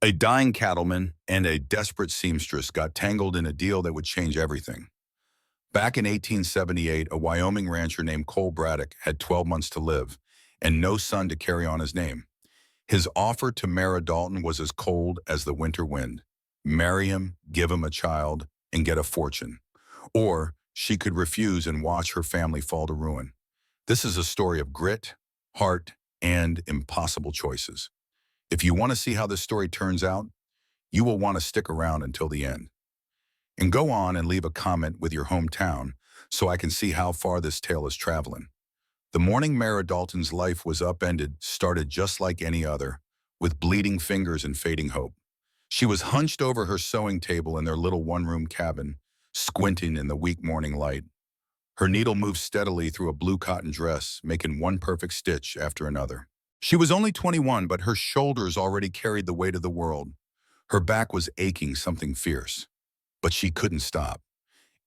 A dying cattleman and a desperate seamstress got tangled in a deal that would change everything. Back in 1878, a Wyoming rancher named Cole Braddock had 12 months to live and no son to carry on his name. His offer to Mara Dalton was as cold as the winter wind. Marry him, give him a child, and get a fortune. Or she could refuse and watch her family fall to ruin. This is a story of grit, heart, and impossible choices. If you want to see how this story turns out, you will want to stick around until the end. And go on and leave a comment with your hometown so I can see how far this tale is traveling. The morning Mara Dalton's life was upended started just like any other, with bleeding fingers and fading hope. She was hunched over her sewing table in their little one-room cabin, squinting in the weak morning light. Her needle moved steadily through a blue cotton dress, making one perfect stitch after another. She was only 21, but her shoulders already carried the weight of the world. Her back was aching something fierce, but she couldn't stop.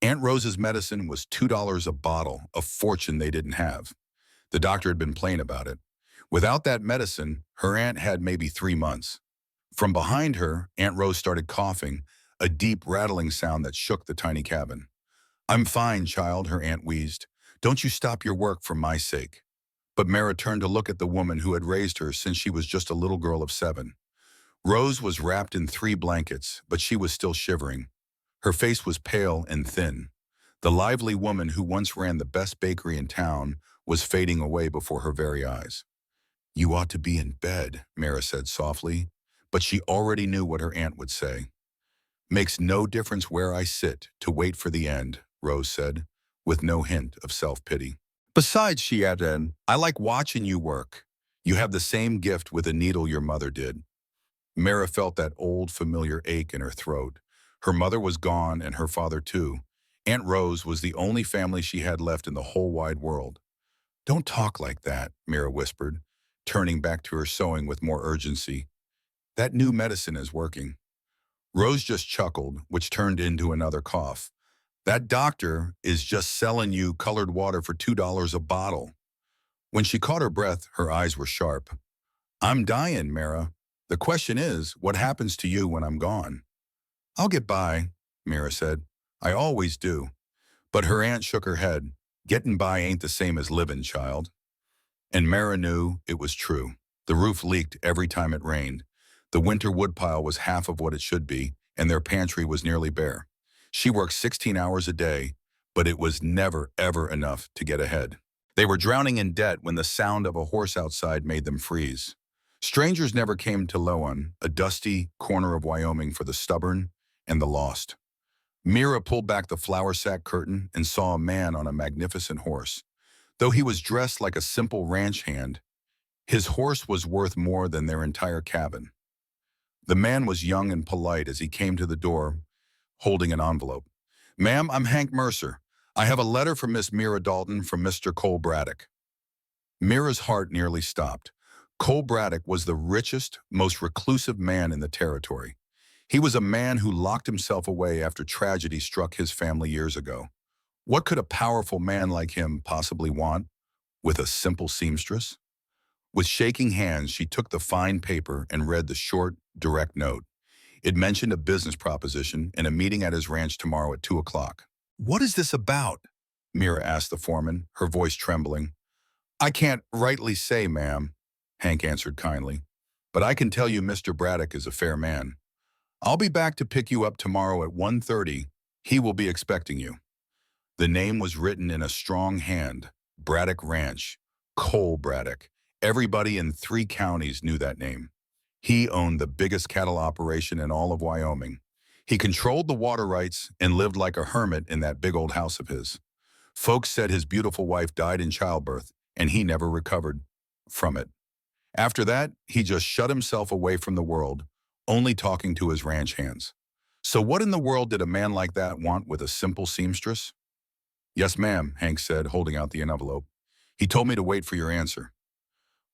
Aunt Rose's medicine was $2 a bottle, a fortune they didn't have. The doctor had been plain about it. Without that medicine, her aunt had maybe 3 months. From behind her, Aunt Rose started coughing, a deep rattling sound that shook the tiny cabin. "I'm fine, child," her aunt wheezed. "Don't you stop your work for my sake." But Mara turned to look at the woman who had raised her since she was just a little girl of 7. Rose was wrapped in 3 blankets, but she was still shivering. Her face was pale and thin. The lively woman who once ran the best bakery in town was fading away before her very eyes. "You ought to be in bed," Mara said softly, but she already knew what her aunt would say. "Makes no difference where I sit to wait for the end," Rose said, with no hint of self-pity. "Besides," she added, "I like watching you work. You have the same gift with a needle your mother did." Mara felt that old familiar ache in her throat. Her mother was gone and her father too. Aunt Rose was the only family she had left in the whole wide world. "Don't talk like that," Mara whispered, turning back to her sewing with more urgency. "That new medicine is working." Rose just chuckled, which turned into another cough. "That doctor is just selling you colored water for $2 a bottle." When she caught her breath, her eyes were sharp. "I'm dying, Mara. The question is, what happens to you when I'm gone?" "I'll get by," Mara said. "I always do." But her aunt shook her head. "Getting by ain't the same as living, child." And Mara knew it was true. The roof leaked every time it rained. The winter woodpile was half of what it should be, and their pantry was nearly bare. She worked 16 hours a day, but it was never, ever enough to get ahead. They were drowning in debt when the sound of a horse outside made them freeze. Strangers never came to Lawmen, a dusty corner of Wyoming for the stubborn and the lost. Mira pulled back the flour sack curtain and saw a man on a magnificent horse. Though he was dressed like a simple ranch hand, his horse was worth more than their entire cabin. The man was young and polite as he came to the door, holding an envelope. "Ma'am, I'm Hank Mercer. I have a letter from Miss Mira Dalton from Mr. Cole Braddock." Mira's heart nearly stopped. Cole Braddock was the richest, most reclusive man in the territory. He was a man who locked himself away after tragedy struck his family years ago. What could a powerful man like him possibly want with a simple seamstress? With shaking hands, she took the fine paper and read the short, direct note. It mentioned a business proposition and a meeting at his ranch tomorrow at 2 o'clock. "What is this about?" Mira asked the foreman, her voice trembling. "I can't rightly say, ma'am," Hank answered kindly, "but I can tell you Mr. Braddock is a fair man. I'll be back to pick you up tomorrow at 1:30. He will be expecting you." The name was written in a strong hand, Braddock Ranch, Cole Braddock. Everybody in 3 counties knew that name. He owned the biggest cattle operation in all of Wyoming. He controlled the water rights and lived like a hermit in that big old house of his. Folks said his beautiful wife died in childbirth, and he never recovered from it. After that, he just shut himself away from the world, only talking to his ranch hands. So what in the world did a man like that want with a simple seamstress? "Yes, ma'am," Hank said, holding out the envelope. "He told me to wait for your answer."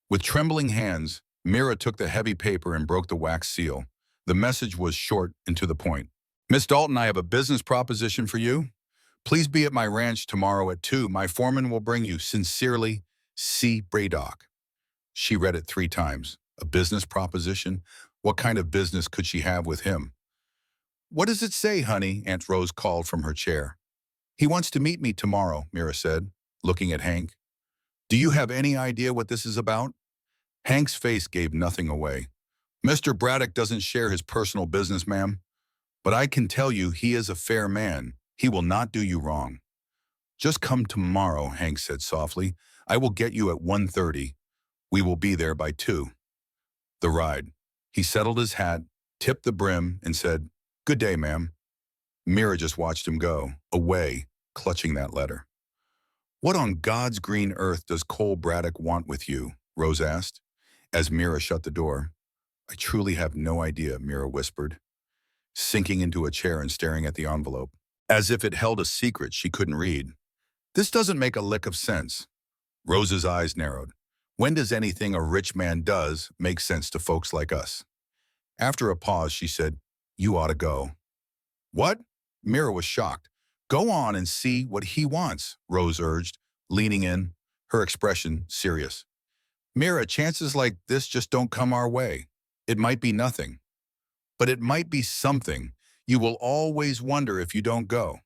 With trembling hands, Mira took the heavy paper and broke the wax seal. The message was short and to the point. "Miss Dalton, I have a business proposition for you. Please be at my ranch tomorrow at 2. My foreman will bring you. Sincerely, C. Braddock." She read it 3 times. A business proposition? What kind of business could she have with him? What does it say, honey? Aunt Rose called from her chair. He wants to meet me tomorrow, Mira said, looking at Hank. Do you have any idea what this is about? Hank's face gave nothing away. Mr. Braddock doesn't share his personal business, ma'am. But I can tell you he is a fair man. He will not do you wrong. Just come tomorrow, Hank said softly. I will get you at 1:30. We will be there by 2. The ride. He settled his hat, tipped the brim, and said, Good day, ma'am. Mira just watched him go, away, clutching that letter. What on God's green earth does Cole Braddock want with you? Rose asked, as Mira shut the door. I truly have no idea, Mira whispered, sinking into a chair and staring at the envelope, as if it held a secret she couldn't read. This doesn't make a lick of sense. Rose's eyes narrowed. When does anything a rich man does make sense to folks like us? After a pause, she said, You ought to go. What? Mira was shocked. Go on and see what he wants, Rose urged, leaning in, her expression serious. Mira, chances like this just don't come our way. It might be nothing, but it might be something. You will always wonder if you don't go.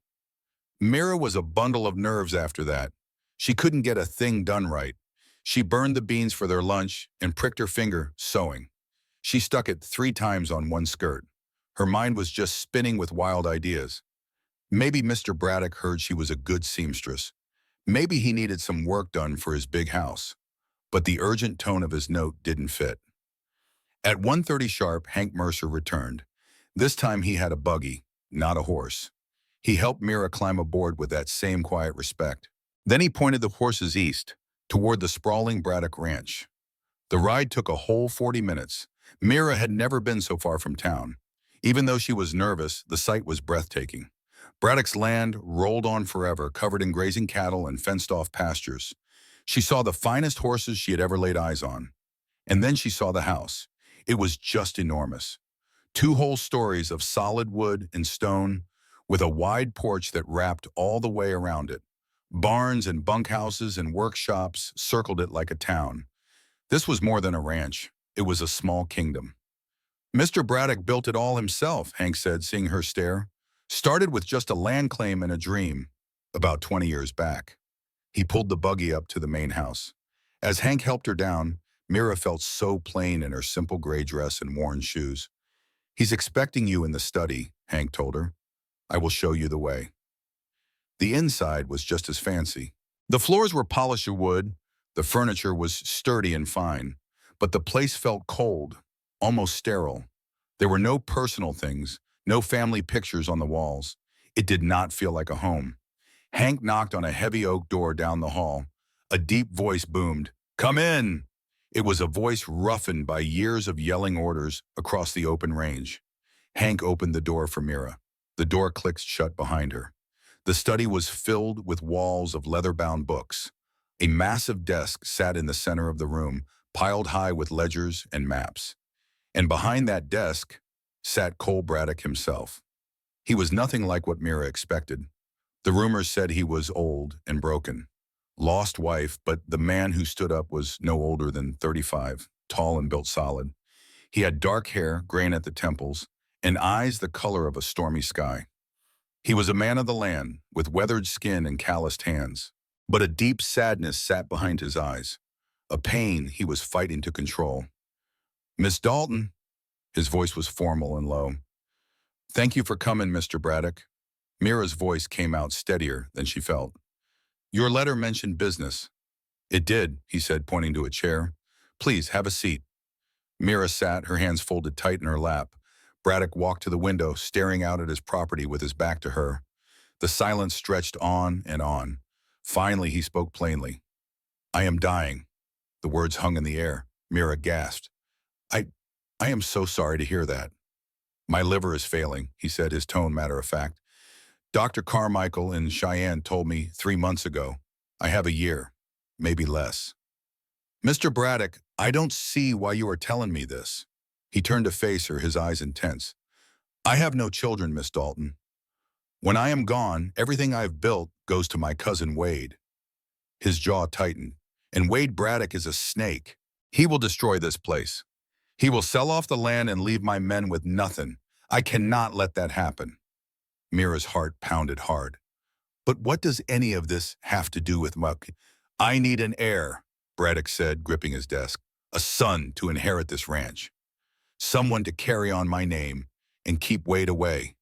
Mira was a bundle of nerves after that. She couldn't get a thing done right. She burned the beans for their lunch and pricked her finger, sewing. She stuck it 3 times on one skirt. Her mind was just spinning with wild ideas. Maybe Mr. Braddock heard she was a good seamstress. Maybe he needed some work done for his big house. But the urgent tone of his note didn't fit. At 1:30 sharp, Hank Mercer returned. This time he had a buggy, not a horse. He helped Mira climb aboard with that same quiet respect. Then he pointed the horses east, toward the sprawling Braddock Ranch. The ride took a whole 40 minutes. Mira had never been so far from town. Even though she was nervous, the sight was breathtaking. Braddock's land rolled on forever, covered in grazing cattle and fenced-off pastures. She saw the finest horses she had ever laid eyes on. And then she saw the house. It was just enormous. 2 whole stories of solid wood and stone, with a wide porch that wrapped all the way around it. Barns and bunkhouses and workshops circled it like a town. This was more than a ranch. It was a small kingdom. Mr. Braddock built it all himself, Hank said, seeing her stare. Started with just a land claim and a dream, about 20 years back. He pulled the buggy up to the main house. As Hank helped her down, Mira felt so plain in her simple gray dress and worn shoes. He's expecting you in the study, Hank told her. I will show you the way. The inside was just as fancy. The floors were polished wood, the furniture was sturdy and fine, but the place felt cold, almost sterile. There were no personal things, no family pictures on the walls. It did not feel like a home. Hank knocked on a heavy oak door down the hall. A deep voice boomed, Come in! It was a voice roughened by years of yelling orders across the open range. Hank opened the door for Mira. The door clicked shut behind her. The study was filled with walls of leather-bound books. A massive desk sat in the center of the room, piled high with ledgers and maps. And behind that desk sat Cole Braddock himself. He was nothing like what Mira expected. The rumors said he was old and broken. Lost wife, but the man who stood up was no older than 35, tall and built solid. He had dark hair, graying at the temples, and eyes the color of a stormy sky. He was a man of the land, with weathered skin and calloused hands. But a deep sadness sat behind his eyes, a pain he was fighting to control. Miss Dalton, his voice was formal and low. Thank you for coming, Mr. Braddock. Mira's voice came out steadier than she felt. Your letter mentioned business. It did, he said, pointing to a chair. Please, have a seat. Mira sat, her hands folded tight in her lap. Braddock walked to the window, staring out at his property with his back to her. The silence stretched on and on. Finally, he spoke plainly. I am dying. The words hung in the air. Mira gasped. I am so sorry to hear that. My liver is failing, he said, his tone matter of fact. Dr. Carmichael in Cheyenne told me 3 months ago. I have a year, maybe less. Mr. Braddock, I don't see why you are telling me this. He turned to face her, his eyes intense. I have no children, Miss Dalton. When I am gone, everything I've built goes to my cousin Wade. His jaw tightened. And Wade Braddock is a snake. He will destroy this place. He will sell off the land and leave my men with nothing. I cannot let that happen. Mira's heart pounded hard. But what does any of this have to do with Muck? I need an heir, Braddock said, gripping his desk. A son to inherit this ranch. Someone to carry on my name and keep Wade away.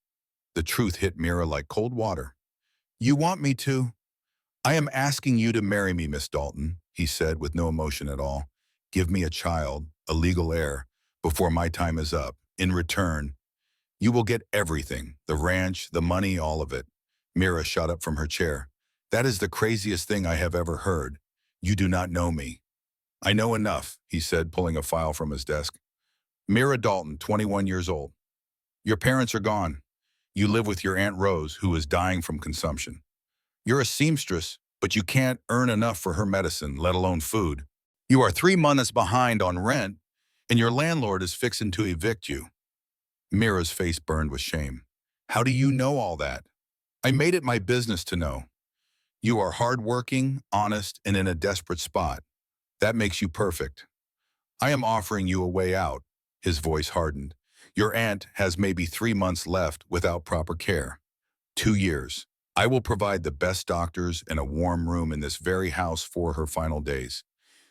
The truth hit Mira like cold water. You want me to? I am asking you to marry me, Miss Dalton, he said with no emotion at all. Give me a child, a legal heir, before my time is up. In return, you will get everything, the ranch, the money, all of it. Mira shot up from her chair. That is the craziest thing I have ever heard. You do not know me. I know enough, he said, pulling a file from his desk. Mira Dalton, 21 years old. Your parents are gone. You live with your Aunt Rose, who is dying from consumption. You're a seamstress, but you can't earn enough for her medicine, let alone food. You are 3 months behind on rent, and your landlord is fixing to evict you. Mira's face burned with shame. How do you know all that? I made it my business to know. You are hardworking, honest, and in a desperate spot. That makes you perfect. I am offering you a way out. His voice hardened. Your aunt has maybe 3 months left without proper care. 2 years. I will provide the best doctors and a warm room in this very house for her final days.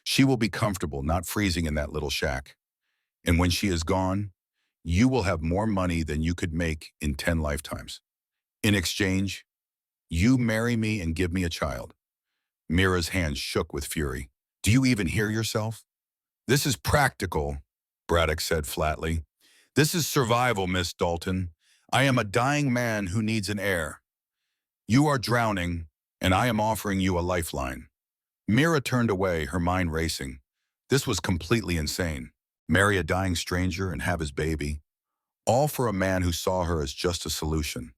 She will be comfortable, not freezing in that little shack. And when she is gone, you will have more money than you could make in 10 lifetimes. In exchange, you marry me and give me a child. Mira's hands shook with fury. Do you even hear yourself? This is practical, Braddock said flatly. This is survival, Miss Dalton. I am a dying man who needs an heir. You are drowning, and I am offering you a lifeline. Mira turned away, her mind racing. This was completely insane. Marry a dying stranger and have his baby. All for a man who saw her as just a solution.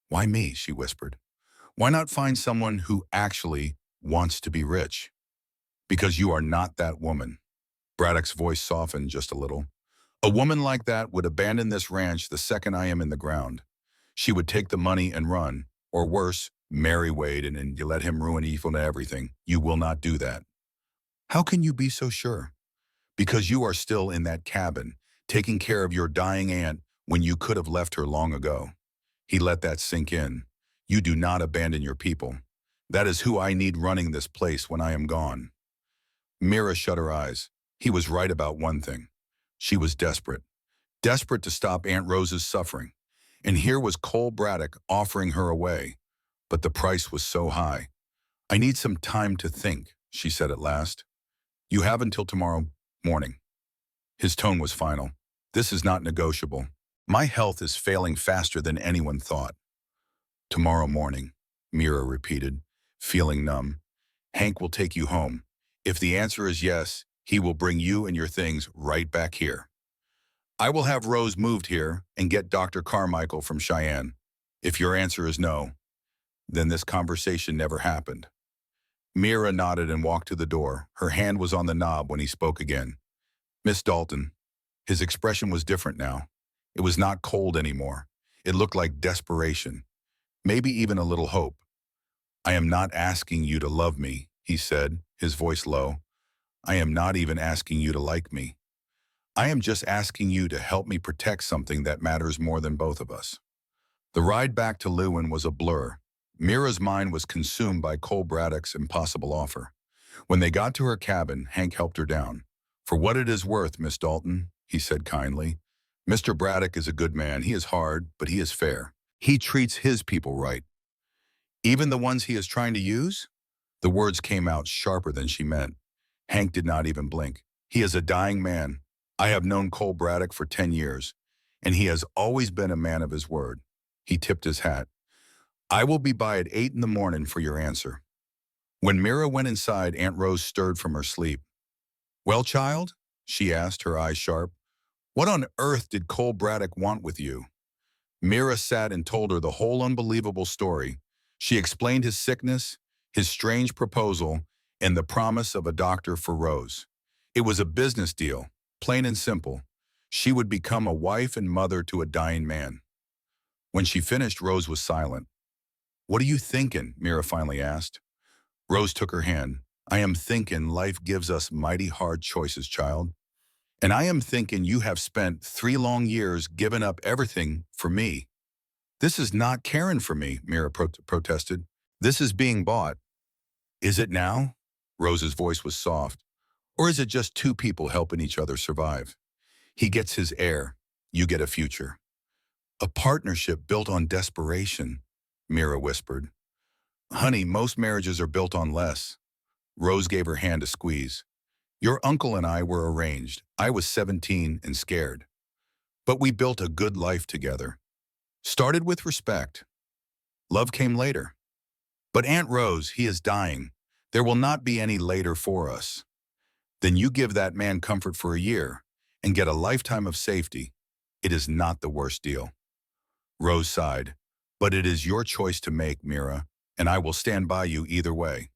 Why me, she whispered. Why not find someone who actually wants to be rich? Because you are not that woman. Braddock's voice softened just a little. A woman like that would abandon this ranch the second I am in the ground. She would take the money and run, or worse, marry Wade and you let him ruin evil to everything. You will not do that. How can you be so sure? Because you are still in that cabin, taking care of your dying aunt when you could have left her long ago. He let that sink in. You do not abandon your people. That is who I need running this place when I am gone. Mira shut her eyes. He was right about one thing. She was desperate. Desperate to stop Aunt Rose's suffering. And here was Cole Braddock offering her away. But the price was so high. I need some time to think, she said at last. You have until tomorrow morning. His tone was final. This is not negotiable. My health is failing faster than anyone thought. Tomorrow morning, Mira repeated, feeling numb. Hank will take you home. If the answer is yes, he will bring you and your things right back here. I will have Rose moved here and get Dr. Carmichael from Cheyenne. If your answer is no, then this conversation never happened. Mira nodded and walked to the door. Her hand was on the knob when he spoke again. Miss Dalton. His expression was different now. It was not cold anymore. It looked like desperation. Maybe even a little hope. I am not asking you to love me, he said, his voice low. I am not even asking you to like me. I am just asking you to help me protect something that matters more than both of us. The ride back to Lewin was a blur. Mira's mind was consumed by Cole Braddock's impossible offer. When they got to her cabin, Hank helped her down. For what it is worth, Miss Dalton, he said kindly. Mr. Braddock is a good man. He is hard, but he is fair. He treats his people right. Even the ones he is trying to use? The words came out sharper than she meant. Hank did not even blink. He is a dying man. I have known Cole Braddock for 10 years, and he has always been a man of his word. He tipped his hat. I will be by at 8 in the morning for your answer. When Mira went inside, Aunt Rose stirred from her sleep. Well, child, she asked, her eyes sharp, what on earth did Cole Braddock want with you? Mira sat and told her the whole unbelievable story. She explained his sickness, his strange proposal, and the promise of a doctor for Rose. It was a business deal, plain and simple. She would become a wife and mother to a dying man. When she finished, Rose was silent. What are you thinking? Mira finally asked. Rose took her hand. I am thinking life gives us mighty hard choices, child. And I am thinking you have spent 3 long years giving up everything for me. This is not caring for me, Mira protested. This is being bought. Is it now? Rose's voice was soft. Or is it just two people helping each other survive? He gets his heir. You get a future. A partnership built on desperation, Mira whispered. Honey, most marriages are built on less. Rose gave her hand a squeeze. Your uncle and I were arranged. I was 17 and scared. But we built a good life together. Started with respect. Love came later. But Aunt Rose, he is dying. There will not be any later for us. Then you give that man comfort for a year and get a lifetime of safety. It is not the worst deal. Rose sighed. But it is your choice to make, Mira, and I will stand by you either way.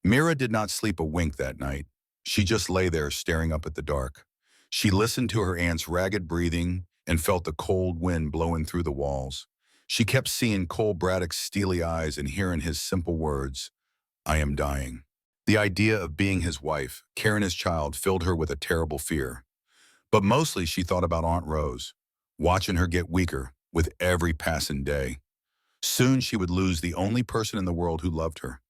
Mira did not sleep a wink that night. She just lay there staring up at the dark. She listened to her aunt's ragged breathing and felt the cold wind blowing through the walls. She kept seeing Cole Braddock's steely eyes and hearing his simple words, I am dying. The idea of being his wife, carrying his child, filled her with a terrible fear. But mostly she thought about Aunt Rose, watching her get weaker with every passing day. Soon she would lose the only person in the world who loved her.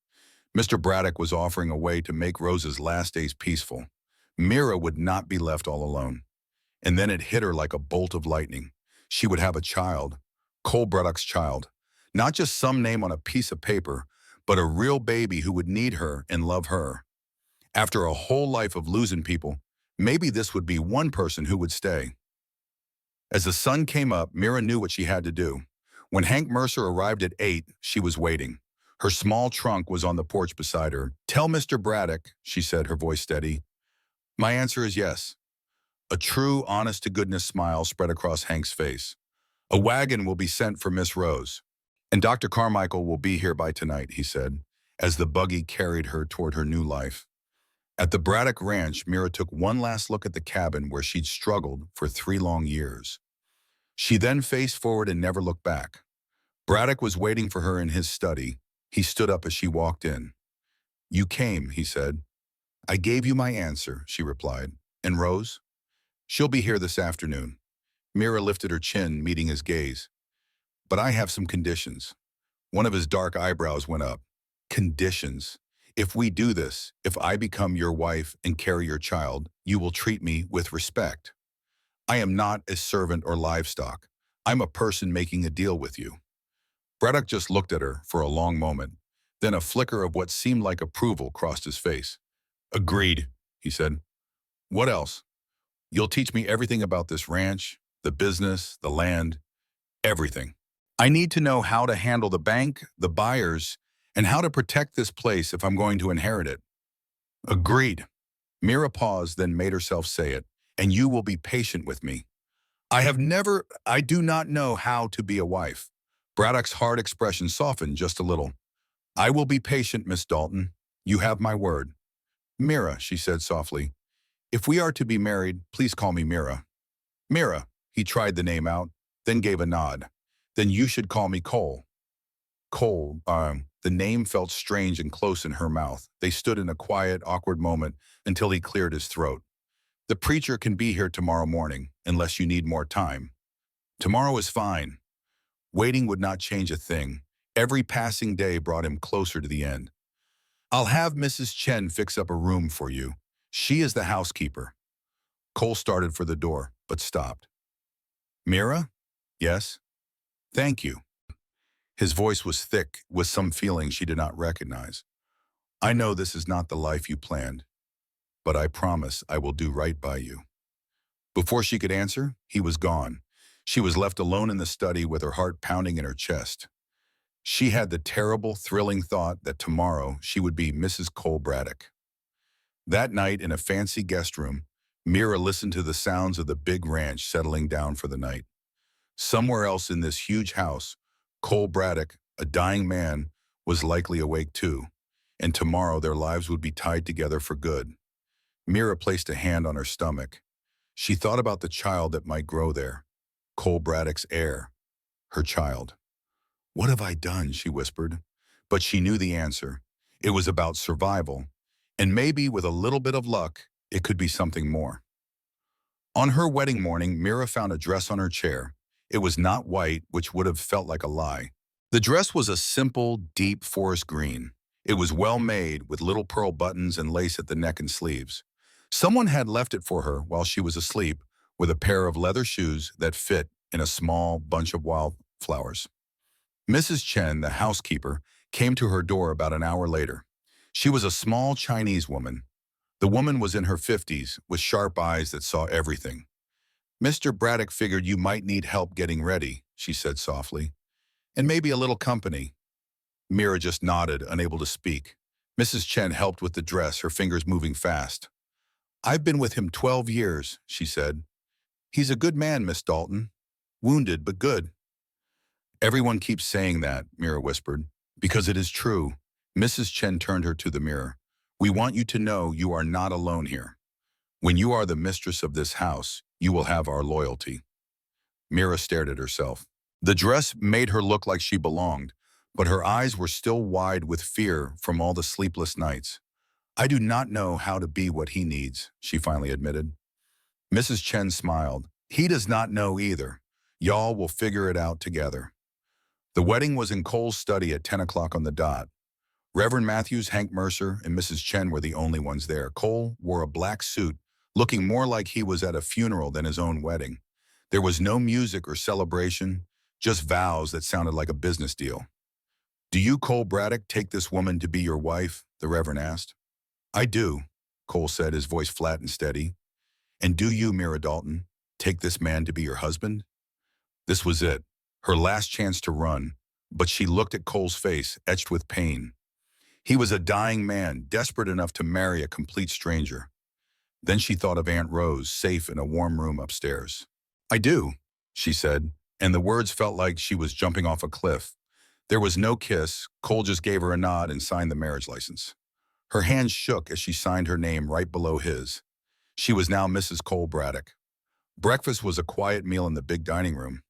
Mr. Braddock was offering a way to make Rose's last days peaceful. Mira would not be left all alone. And then it hit her like a bolt of lightning. She would have a child, Cole Braddock's child. Not just some name on a piece of paper, but a real baby who would need her and love her. After a whole life of losing people, maybe this would be one person who would stay. As the sun came up, Mira knew what she had to do. When Hank Mercer arrived at 8, she was waiting. Her small trunk was on the porch beside her. Tell Mr. Braddock, she said, her voice steady. My answer is yes. A true, honest-to-goodness smile spread across Hank's face. A wagon will be sent for Miss Rose. And Dr. Carmichael will be here by tonight, he said, as the buggy carried her toward her new life. At the Braddock Ranch, Mira took one last look at the cabin where she'd struggled for 3 long years. She then faced forward and never looked back. Braddock was waiting for her in his study. He stood up as she walked in. You came, he said. I gave you my answer, she replied. And Rose? She'll be here this afternoon. Mira lifted her chin, meeting his gaze. But I have some conditions. One of his dark eyebrows went up. Conditions. If we do this, if I become your wife and carry your child, you will treat me with respect. I am not a servant or livestock. I'm a person making a deal with you. Braddock just looked at her for a long moment. Then a flicker of what seemed like approval crossed his face. Agreed, he said. What else? You'll teach me everything about this ranch, the business, the land, everything. I need to know how to handle the bank, the buyers, and how to protect this place if I'm going to inherit it. Agreed. Mira paused, then made herself say it. And you will be patient with me. I do not know how to be a wife. Braddock's hard expression softened just a little. I will be patient, Miss Dalton. You have my word. Mira, she said softly. If we are to be married, please call me Mira. Mira, he tried the name out, then gave a nod. Then you should call me Cole. Cole, the name felt strange and close in her mouth. They stood in a quiet, awkward moment until he cleared his throat. The preacher can be here tomorrow morning, unless you need more time. Tomorrow is fine. Waiting would not change a thing. Every passing day brought him closer to the end. I'll have Mrs. Chen fix up a room for you. She is the housekeeper. Cole started for the door, but stopped. Mira? Yes? Thank you. His voice was thick with some feeling she did not recognize. I know this is not the life you planned, but I promise I will do right by you. Before she could answer, he was gone. She was left alone in the study with her heart pounding in her chest. She had the terrible, thrilling thought that tomorrow she would be Mrs. Cole Braddock. That night in a fancy guest room, Mira listened to the sounds of the big ranch settling down for the night. Somewhere else in this huge house, Cole Braddock, a dying man, was likely awake too, and tomorrow their lives would be tied together for good. Mira placed a hand on her stomach. She thought about the child that might grow there, Cole Braddock's heir, her child. What have I done, she whispered. But she knew the answer. It was about survival, and maybe with a little bit of luck, it could be something more. On her wedding morning, Mira found a dress on her chair. It was not white, which would have felt like a lie. The dress was a simple, deep forest green. It was well made, with little pearl buttons and lace at the neck and sleeves. Someone had left it for her while she was asleep, with a pair of leather shoes that fit in a small bunch of wildflowers. Mrs. Chen, the housekeeper, came to her door about an hour later. She was a small Chinese woman. The woman was in her 50s, with sharp eyes that saw everything. "Mr. Braddock figured you might need help getting ready," she said softly. "And maybe a little company." Mira just nodded, unable to speak. Mrs. Chen helped with the dress, her fingers moving fast. "I've been with him 12 years, she said. "He's a good man, Miss Dalton. Wounded, but good." "Everyone keeps saying that," Mira whispered. "Because it is true." Mrs. Chen turned her to the mirror. "We want you to know you are not alone here. When you are the mistress of this house, you will have our loyalty." Mira stared at herself. The dress made her look like she belonged, but her eyes were still wide with fear from all the sleepless nights. "I do not know how to be what he needs," she finally admitted. Mrs. Chen smiled. "He does not know either. Y'all will figure it out together." The wedding was in Cole's study at 10 o'clock on the dot. Reverend Matthews, Hank Mercer, and Mrs. Chen were the only ones there. Cole wore a black suit, looking more like he was at a funeral than his own wedding. There was no music or celebration, just vows that sounded like a business deal. "Do you, Cole Braddock, take this woman to be your wife?" the Reverend asked. "I do," Cole said, his voice flat and steady. "And do you, Mira Dalton, take this man to be your husband?" This was it, her last chance to run, but she looked at Cole's face, etched with pain. He was a dying man, desperate enough to marry a complete stranger. Then she thought of Aunt Rose, safe in a warm room upstairs. "I do," she said, and the words felt like she was jumping off a cliff. There was no kiss. Cole just gave her a nod and signed the marriage license. Her hands shook as she signed her name right below his. She was now Mrs. Cole Braddock. Breakfast was a quiet meal in the big dining room.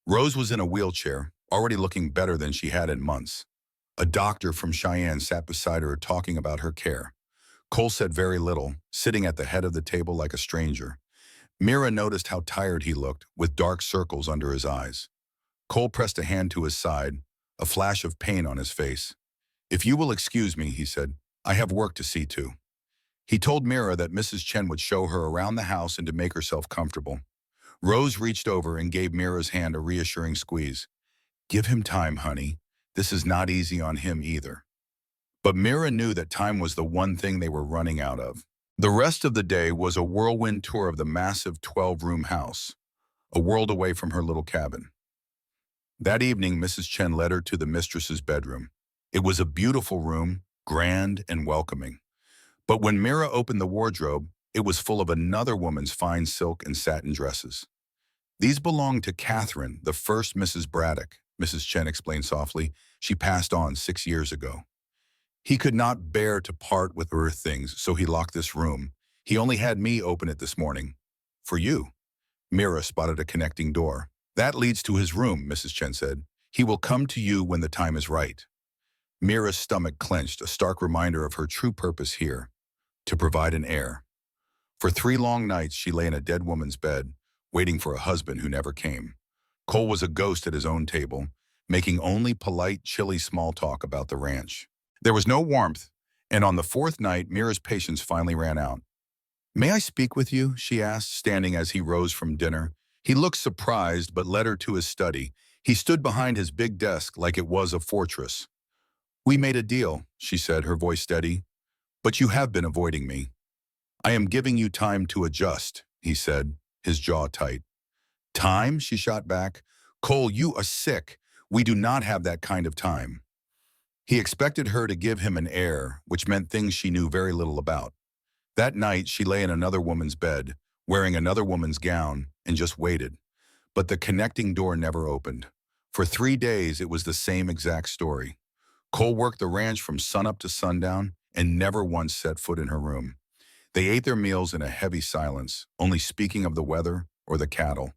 Rose was in a wheelchair, already looking better than she had in months. A doctor from Cheyenne sat beside her talking about her care. Cole said very little, sitting at the head of the table like a stranger. Mira noticed how tired he looked, with dark circles under his eyes. Cole pressed a hand to his side, a flash of pain on his face. "If you will excuse me," he said, "I have work to see to." He told Mira that Mrs. Chen would show her around the house and to make herself comfortable. Rose reached over and gave Mira's hand a reassuring squeeze. "Give him time, honey. This is not easy on him either." But Mira knew that time was the one thing they were running out of. The rest of the day was a whirlwind tour of the massive 12-room house, a world away from her little cabin. That evening, Mrs. Chen led her to the mistress's bedroom. It was a beautiful room, grand and welcoming. But when Mira opened the wardrobe, it was full of another woman's fine silk and satin dresses. "These belonged to Catherine, the first Mrs. Braddock," Mrs. Chen explained softly. "She passed on 6 years ago. He could not bear to part with her things, so he locked this room. He only had me open it this morning. For you." Mira spotted a connecting door. "That leads to his room," Mrs. Chen said. "He will come to you when the time is right." Mira's stomach clenched, a stark reminder of her true purpose here, to provide an heir. For 3 long nights, she lay in a dead woman's bed, waiting for a husband who never came. Cole was a ghost at his own table, making only polite, chilly small talk about the ranch. There was no warmth, and on the 4th night, Mira's patience finally ran out. "May I speak with you?" she asked, standing as he rose from dinner. He looked surprised, but led her to his study. He stood behind his big desk like it was a fortress. "We made a deal," she said, her voice steady. "But you have been avoiding me." "I am giving you time to adjust," he said, his jaw tight. "Time?" she shot back. "Cole, you are sick. We do not have that kind of time." He expected her to give him an heir, which meant things she knew very little about. That night, she lay in another woman's bed, wearing another woman's gown, and just waited. But the connecting door never opened. For 3 days, it was the same exact story. Cole worked the ranch from sunup to sundown and never once set foot in her room. They ate their meals in a heavy silence, only speaking of the weather or the cattle.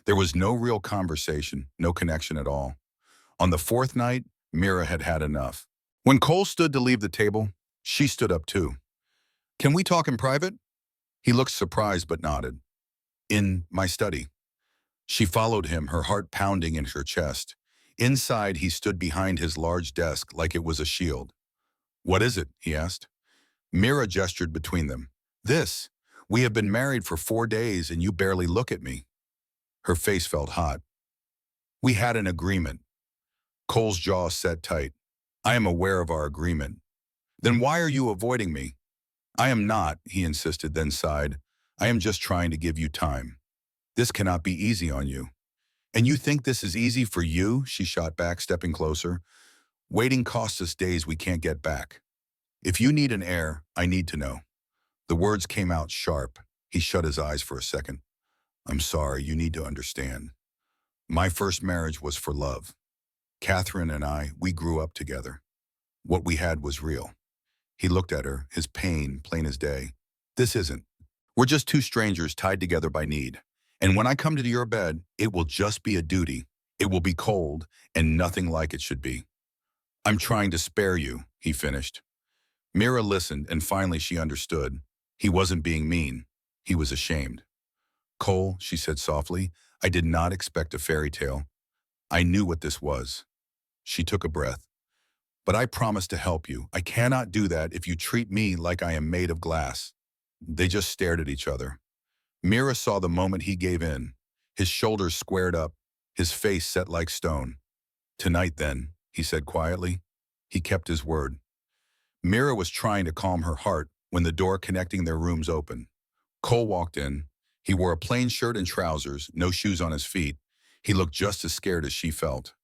There was no real conversation, no connection at all. On the 4th night, Mira had had enough. When Cole stood to leave the table, she stood up too. "Can we talk in private?" He looked surprised but nodded. In my study. She followed him, her heart pounding in her chest. Inside, he stood behind his large desk like it was a shield. What is it? He asked. Mira gestured between them. This. We have been married for 4 days and you barely look at me. Her face felt hot. We had an agreement. Cole's jaw set tight. I am aware of our agreement. Then why are you avoiding me? I am not, he insisted, then sighed. I am just trying to give you time. This cannot be easy on you. And you think this is easy for you? She shot back, stepping closer. Waiting costs us days we can't get back. If you need an heir, I need to know. The words came out sharp. He shut his eyes for a second. I'm sorry, you need to understand. My first marriage was for love. Catherine and I, we grew up together. What we had was real. He looked at her, his pain plain as day. This isn't. We're just two strangers tied together by need. And when I come to your bed, it will just be a duty. It will be cold and nothing like it should be. I'm trying to spare you, he finished. Mira listened and finally she understood. He wasn't being mean. He was ashamed. Cole, she said softly, I did not expect a fairy tale. I knew what this was. She took a breath. But I promise to help you. I cannot do that if you treat me like I am made of glass. They just stared at each other. Mira saw the moment he gave in. His shoulders squared up, his face set like stone. Tonight then, he said quietly. He kept his word. Mira was trying to calm her heart when the door connecting their rooms opened. Cole walked in. He wore a plain shirt and trousers, no shoes on his feet. He looked just as scared as she felt.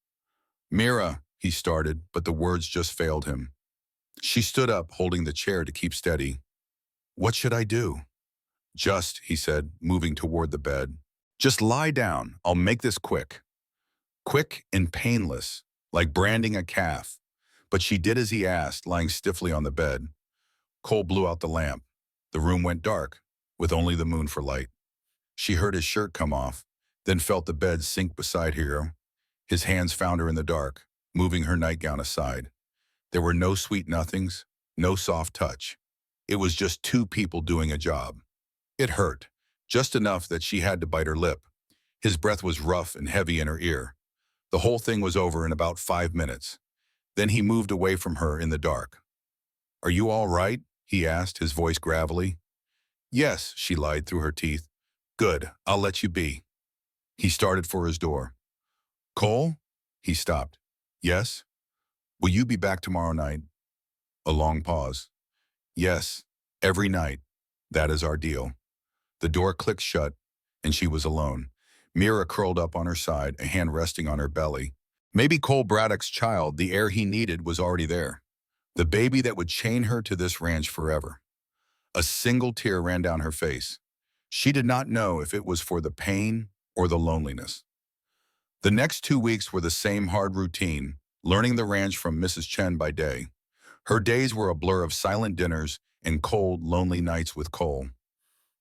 Mira, he started, but the words just failed him. She stood up, holding the chair to keep steady. What should I do? Just, he said, moving toward the bed. Just lie down. I'll make this quick. Quick and painless, like branding a calf. But she did as he asked, lying stiffly on the bed. Cole blew out the lamp. The room went dark, with only the moon for light. She heard his shirt come off, then felt the bed sink beside her. His hands found her in the dark, moving her nightgown aside. There were no sweet nothings, no soft touch. It was just two people doing a job. It hurt, just enough that she had to bite her lip. His breath was rough and heavy in her ear. The whole thing was over in about 5 minutes. Then he moved away from her in the dark. Are you all right? He asked, his voice gravelly. Yes, she lied through her teeth. Good, I'll let you be. He started for his door. Cole? He stopped. Yes? Will you be back tomorrow night? A long pause. Yes, every night. That is our deal. The door clicked shut, and she was alone. Mira curled up on her side, a hand resting on her belly. Maybe Cole Braddock's child, the heir he needed, was already there. The baby that would chain her to this ranch forever. A single tear ran down her face. She did not know if it was for the pain or the loneliness. The next 2 weeks were the same hard routine, learning the ranch from Mrs. Chen by day. Her days were a blur of silent dinners and cold, lonely nights with Cole.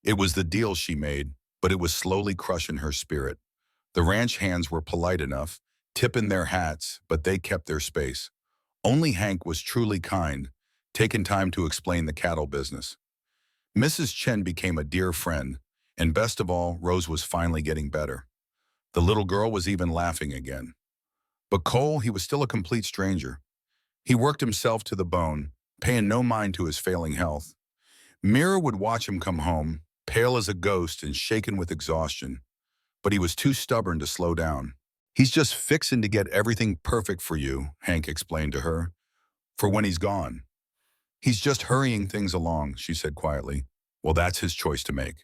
It was the deal she made, but it was slowly crushing her spirit. The ranch hands were polite enough, tipping their hats, but they kept their space. Only Hank was truly kind, taking time to explain the cattle business. Mrs. Chen became a dear friend, and best of all, Rose was finally getting better. The little girl was even laughing again. But Cole, he was still a complete stranger. He worked himself to the bone, paying no mind to his failing health. Mira would watch him come home, pale as a ghost and shaken with exhaustion. But he was too stubborn to slow down. He's just fixing to get everything perfect for you, Hank explained to her, for when he's gone. He's just hurrying things along, she said quietly. Well, that's his choice to make.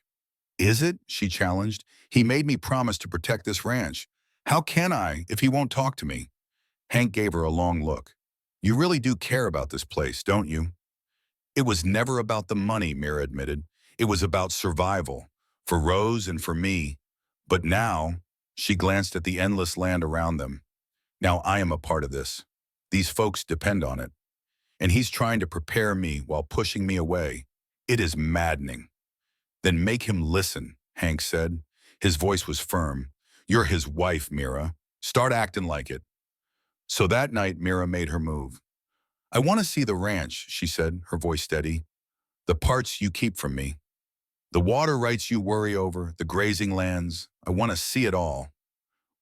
Is it? She challenged. He made me promise to protect this ranch. How can I if he won't talk to me? Hank gave her a long look. You really do care about this place, don't you? It was never about the money, Mira admitted. It was about survival, for Rose and for me. But now, she glanced at the endless land around them. Now I am a part of this. These folks depend on it. And he's trying to prepare me while pushing me away. It is maddening. Then make him listen, Hank said. His voice was firm. You're his wife, Mira. Start acting like it. So that night, Mira made her move. I want to see the ranch, she said, her voice steady. The parts you keep from me. The water rights you worry over, the grazing lands, I want to see it all.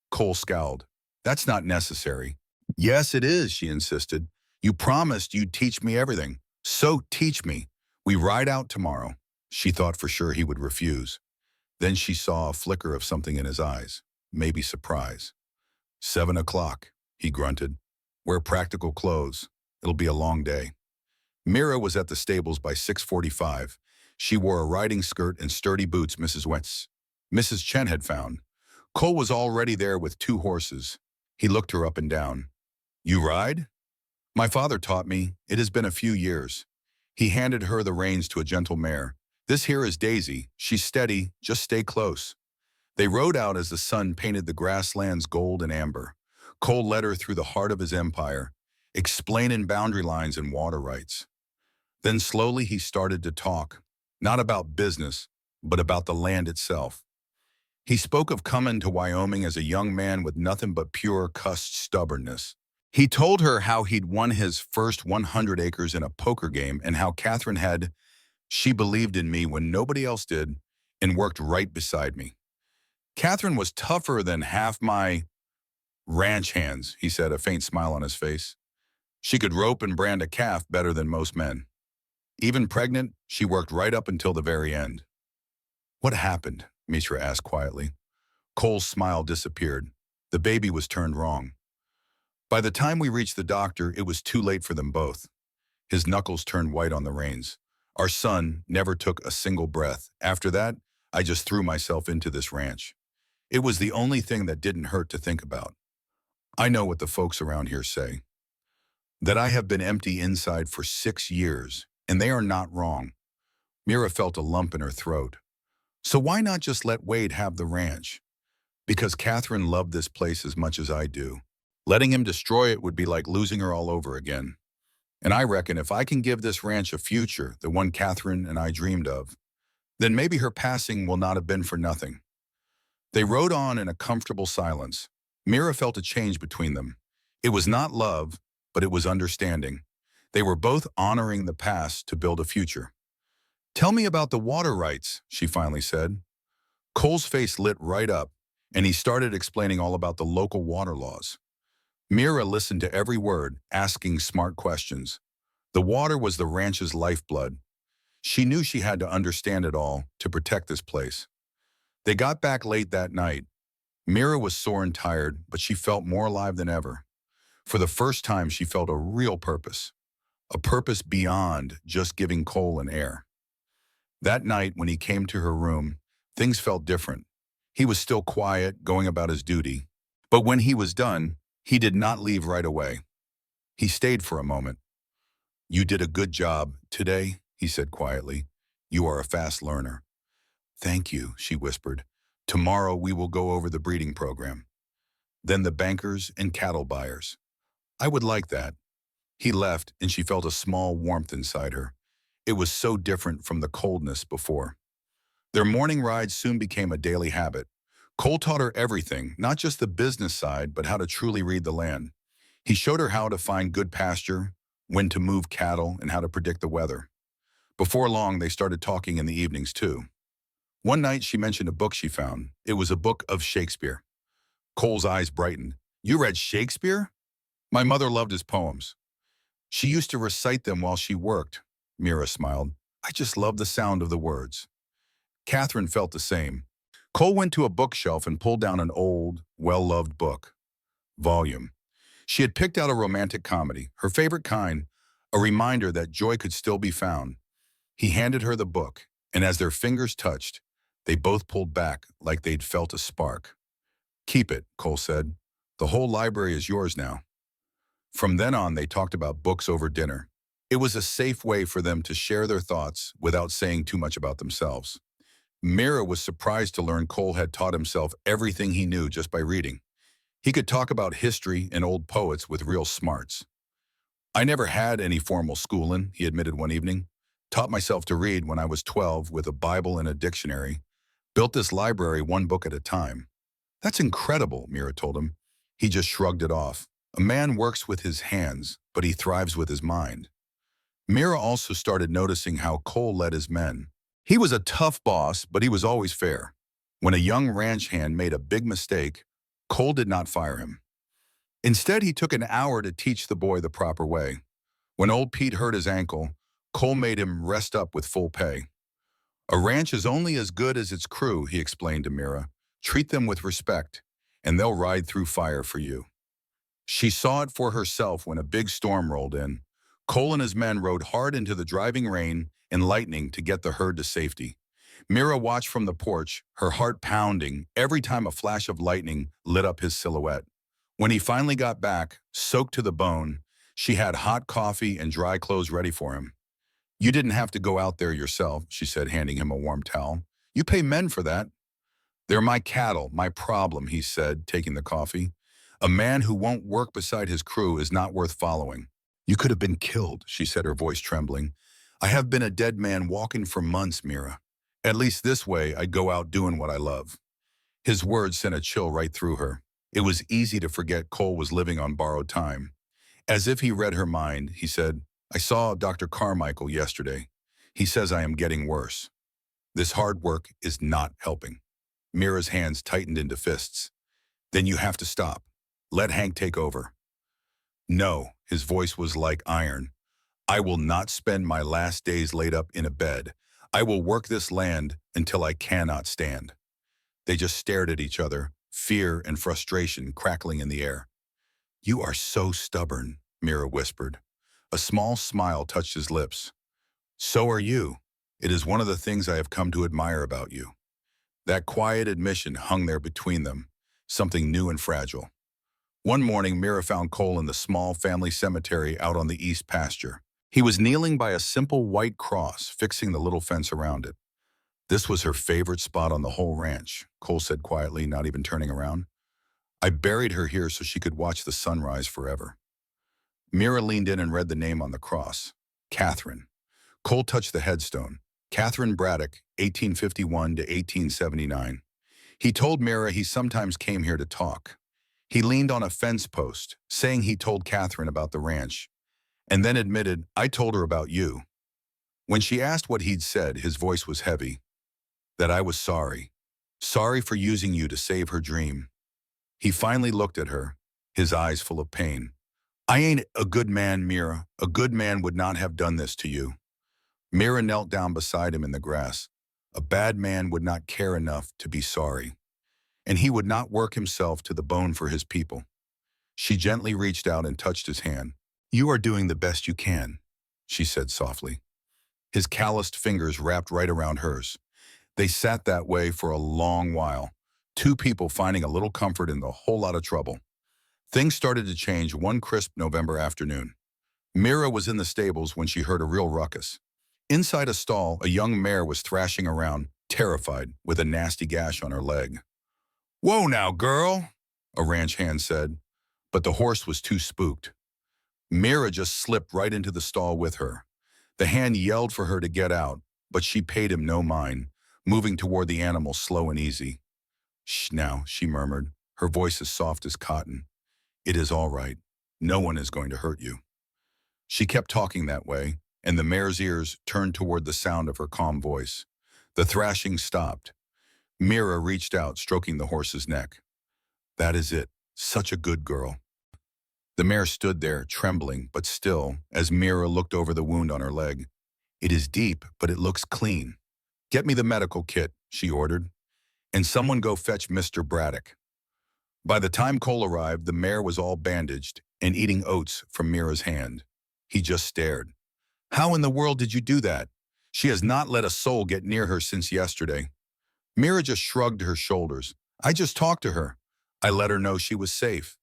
Cole scowled. That's not necessary. Yes, it is, she insisted. You promised you'd teach me everything. So teach me. We ride out tomorrow. She thought for sure he would refuse. Then she saw a flicker of something in his eyes, maybe surprise. 7 o'clock, he grunted. Wear practical clothes. It'll be a long day. Mira was at the stables by 6:45. She wore a riding skirt and sturdy boots Mrs. Chen had found. Cole was already there with 2 horses. He looked her up and down. You ride? My father taught me. It has been a few years. He handed her the reins to a gentle mare. This here is Daisy. She's steady. Just stay close. They rode out as the sun painted the grasslands gold and amber. Cole led her through the heart of his empire, explaining boundary lines and water rights. Then slowly he started to talk, not about business, but about the land itself. He spoke of coming to Wyoming as a young man with nothing but pure cussed stubbornness. He told her how he'd won his first 100 acres in a poker game and how she believed in me when nobody else did and worked right beside me. Catherine was tougher than half my ranch hands, he said, a faint smile on his face. She could rope and brand a calf better than most men. Even pregnant, she worked right up until the very end. What happened? Mitra asked quietly. Cole's smile disappeared. The baby was turned wrong. By the time we reached the doctor, it was too late for them both. His knuckles turned white on the reins. Our son never took a single breath. After that, I just threw myself into this ranch. It was the only thing that didn't hurt to think about. I know what the folks around here say. That I have been empty inside for 6 years, and they are not wrong. Mira felt a lump in her throat. So why not just let Wade have the ranch? Because Catherine loved this place as much as I do. Letting him destroy it would be like losing her all over again. And I reckon if I can give this ranch a future, the one Catherine and I dreamed of, then maybe her passing will not have been for nothing. They rode on in a comfortable silence. Mira felt a change between them. It was not love, but it was understanding. They were both honoring the past to build a future. Tell me about the water rights, she finally said. Cole's face lit right up, and he started explaining all about the local water laws. Mira listened to every word, asking smart questions. The water was the ranch's lifeblood. She knew she had to understand it all to protect this place. They got back late that night. Mira was sore and tired, but she felt more alive than ever. For the first time, she felt a real purpose. A purpose beyond just giving Cole an heir. That night, when he came to her room, things felt different. He was still quiet, going about his duty. But when he was done, he did not leave right away. He stayed for a moment. You did a good job today, he said quietly. You are a fast learner. Thank you, she whispered. Tomorrow we will go over the breeding program. Then the bankers and cattle buyers. I would like that. He left, and she felt a small warmth inside her. It was so different from the coldness before. Their morning ride soon became a daily habit. Cole taught her everything, not just the business side, but how to truly read the land. He showed her how to find good pasture, when to move cattle, and how to predict the weather. Before long, they started talking in the evenings, too. One night, she mentioned a book she found. It was a book of Shakespeare. Cole's eyes brightened. You read Shakespeare? My mother loved his poems. She used to recite them while she worked. Mira smiled. I just love the sound of the words. Catherine felt the same. Cole went to a bookshelf and pulled down an old, well-loved book. Volume. She had picked out a romantic comedy, her favorite kind, a reminder that joy could still be found. He handed her the book, and as their fingers touched, they both pulled back like they'd felt a spark. Keep it, Cole said. The whole library is yours now. From then on, they talked about books over dinner. It was a safe way for them to share their thoughts without saying too much about themselves. Mira was surprised to learn Cole had taught himself everything he knew just by reading. He could talk about history and old poets with real smarts. I never had any formal schooling, he admitted one evening. Taught myself to read when I was 12 with a Bible and a dictionary. Built this library one book at a time. That's incredible, Mira told him. He just shrugged it off. A man works with his hands, but he thrives with his mind. Mira also started noticing how Cole led his men. He was a tough boss, but he was always fair. When a young ranch hand made a big mistake, Cole did not fire him. Instead, he took an hour to teach the boy the proper way. When old Pete hurt his ankle, Cole made him rest up with full pay. A ranch is only as good as its crew, he explained to Mira. Treat them with respect, and they'll ride through fire for you. She saw it for herself when a big storm rolled in. Cole and his men rode hard into the driving rain and lightning to get the herd to safety. Mira watched from the porch, her heart pounding every time a flash of lightning lit up his silhouette. When he finally got back, soaked to the bone, she had hot coffee and dry clothes ready for him. You didn't have to go out there yourself, she said, handing him a warm towel. You pay men for that. They're my cattle, my problem, he said, taking the coffee. A man who won't work beside his crew is not worth following. You could have been killed, she said, her voice trembling. I have been a dead man walking for months, Mira. At least this way, I'd go out doing what I love. His words sent a chill right through her. It was easy to forget Cole was living on borrowed time. As if he read her mind, he said, I saw Dr. Carmichael yesterday. He says I am getting worse. This hard work is not helping. Mira's hands tightened into fists. Then you have to stop. Let Hank take over. No, his voice was like iron. I will not spend my last days laid up in a bed. I will work this land until I cannot stand. They just stared at each other, fear and frustration crackling in the air. You are so stubborn, Mira whispered. A small smile touched his lips. So are you. It is one of the things I have come to admire about you. That quiet admission hung there between them, something new and fragile. One morning, Mira found Cole in the small family cemetery out on the east pasture. He was kneeling by a simple white cross, fixing the little fence around it. This was her favorite spot on the whole ranch, Cole said quietly, not even turning around. I buried her here so she could watch the sunrise forever. Mira leaned in and read the name on the cross, Catherine. Cole touched the headstone, Catherine Braddock, 1851 to 1879. He told Mira he sometimes came here to talk. He leaned on a fence post, saying he told Catherine about the ranch, and then admitted, I told her about you. When she asked what he'd said, his voice was heavy. That I was sorry. Sorry for using you to save her dream. He finally looked at her, his eyes full of pain. I ain't a good man, Mira. A good man would not have done this to you. Mira knelt down beside him in the grass. A bad man would not care enough to be sorry, and he would not work himself to the bone for his people. She gently reached out and touched his hand. You are doing the best you can, she said softly. His calloused fingers wrapped right around hers. They sat that way for a long while, two people finding a little comfort in the whole lot of trouble. Things started to change one crisp November afternoon. Mira was in the stables when she heard a real ruckus. Inside a stall, a young mare was thrashing around, terrified, with a nasty gash on her leg. Whoa now, girl, a ranch hand said, but the horse was too spooked. Mira just slipped right into the stall with her. The hand yelled for her to get out, but she paid him no mind, moving toward the animal slow and easy. Shh now, she murmured, her voice as soft as cotton. It is all right. No one is going to hurt you. She kept talking that way, and the mare's ears turned toward the sound of her calm voice. The thrashing stopped. Mira reached out, stroking the horse's neck. That is it. Such a good girl. The mare stood there, trembling, but still, as Mira looked over the wound on her leg. It is deep, but it looks clean. Get me the medical kit, she ordered, and someone go fetch Mr. Braddock. By the time Cole arrived, the mare was all bandaged and eating oats from Mira's hand. He just stared. How in the world did you do that? She has not let a soul get near her since yesterday. Mira just shrugged her shoulders. I just talked to her. I let her know she was safe.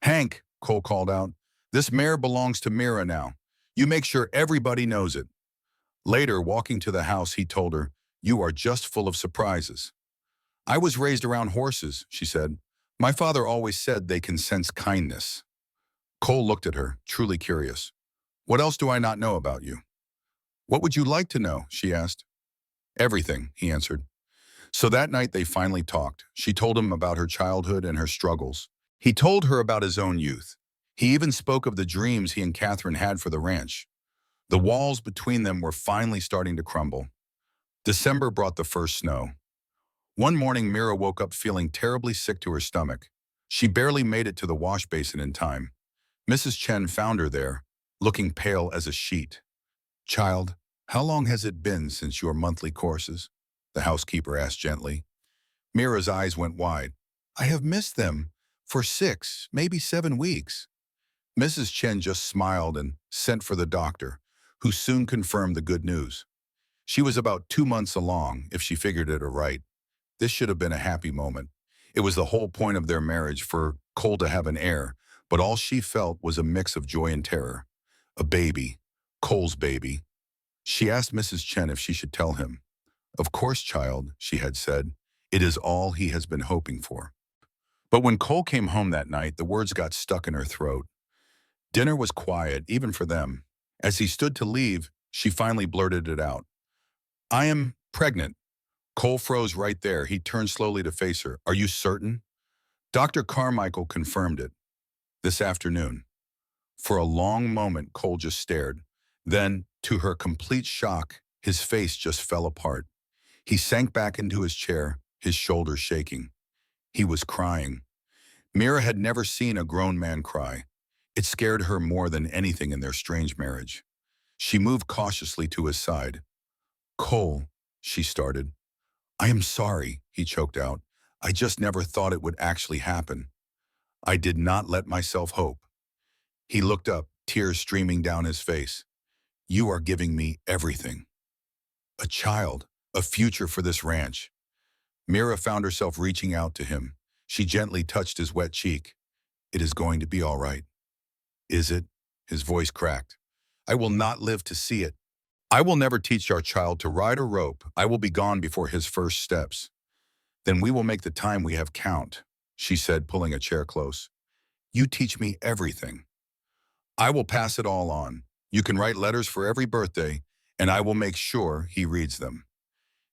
Hank, Cole called out, this mare belongs to Mira now. You make sure everybody knows it. Later, walking to the house, he told her, you are just full of surprises. I was raised around horses, she said. My father always said they can sense kindness. Cole looked at her, truly curious. What else do I not know about you? What would you like to know? She asked. Everything, he answered. So that night they finally talked. She told him about her childhood and her struggles. He told her about his own youth. He even spoke of the dreams he and Catherine had for the ranch. The walls between them were finally starting to crumble. December brought the first snow. One morning, Mira woke up feeling terribly sick to her stomach. She barely made it to the wash basin in time. Mrs. Chen found her there, looking pale as a sheet. "Child, how long has it been since your monthly courses?" the housekeeper asked gently. Mira's eyes went wide. "I have missed them for 6, maybe 7 weeks." Mrs. Chen just smiled and sent for the doctor, who soon confirmed the good news. She was about 2 months along, if she figured it aright. This should have been a happy moment. It was the whole point of their marriage for Cole to have an heir, but all she felt was a mix of joy and terror. A baby. Cole's baby. She asked Mrs. Chen if she should tell him. "Of course, child," she had said. "It is all he has been hoping for." But when Cole came home that night, the words got stuck in her throat. Dinner was quiet, even for them. As he stood to leave, she finally blurted it out. "I am pregnant." Cole froze right there. He turned slowly to face her. "Are you certain?" Dr. Carmichael confirmed it. "This afternoon." For a long moment, Cole just stared. Then, to her complete shock, his face just fell apart. He sank back into his chair, his shoulders shaking. He was crying. Mira had never seen a grown man cry. It scared her more than anything in their strange marriage. She moved cautiously to his side. "Cole," she started. "I am sorry," he choked out. "I just never thought it would actually happen. I did not let myself hope." He looked up, tears streaming down his face. "You are giving me everything. A child, a future for this ranch." Mira found herself reaching out to him. She gently touched his wet cheek. "It is going to be all right." "Is it?" His voice cracked. "I will not live to see it. I will never teach our child to ride or rope. I will be gone before his first steps." "Then we will make the time we have count," she said, pulling a chair close. "You teach me everything. I will pass it all on. You can write letters for every birthday, and I will make sure he reads them.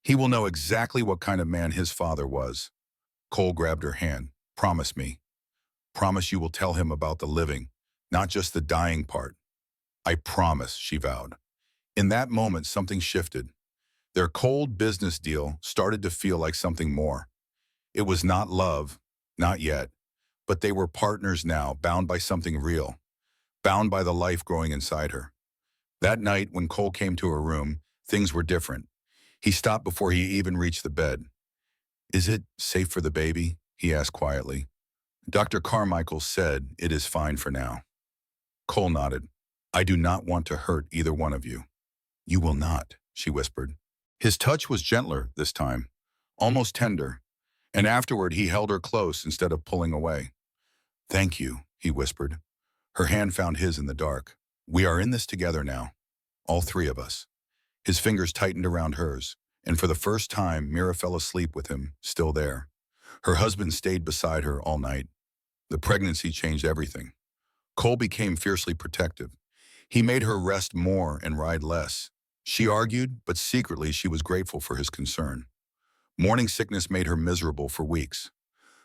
He will know exactly what kind of man his father was." Cole grabbed her hand. "Promise me. Promise you will tell him about the living, not just the dying part." "I promise," she vowed. In that moment, something shifted. Their cold business deal started to feel like something more. It was not love, not yet, but they were partners now, bound by something real, bound by the life growing inside her. That night, when Cole came to her room, things were different. He stopped before he even reached the bed. "Is it safe for the baby?" he asked quietly. "Dr. Carmichael said it is fine for now." Cole nodded. "I do not want to hurt either one of you." "You will not," she whispered. His touch was gentler this time, almost tender, and afterward he held her close instead of pulling away. "Thank you," he whispered. Her hand found his in the dark. "We are in this together now, all three of us." His fingers tightened around hers, and for the first time, Mira fell asleep with him, still there. Her husband stayed beside her all night. The pregnancy changed everything. Cole became fiercely protective. He made her rest more and ride less. She argued, but secretly she was grateful for his concern. Morning sickness made her miserable for weeks.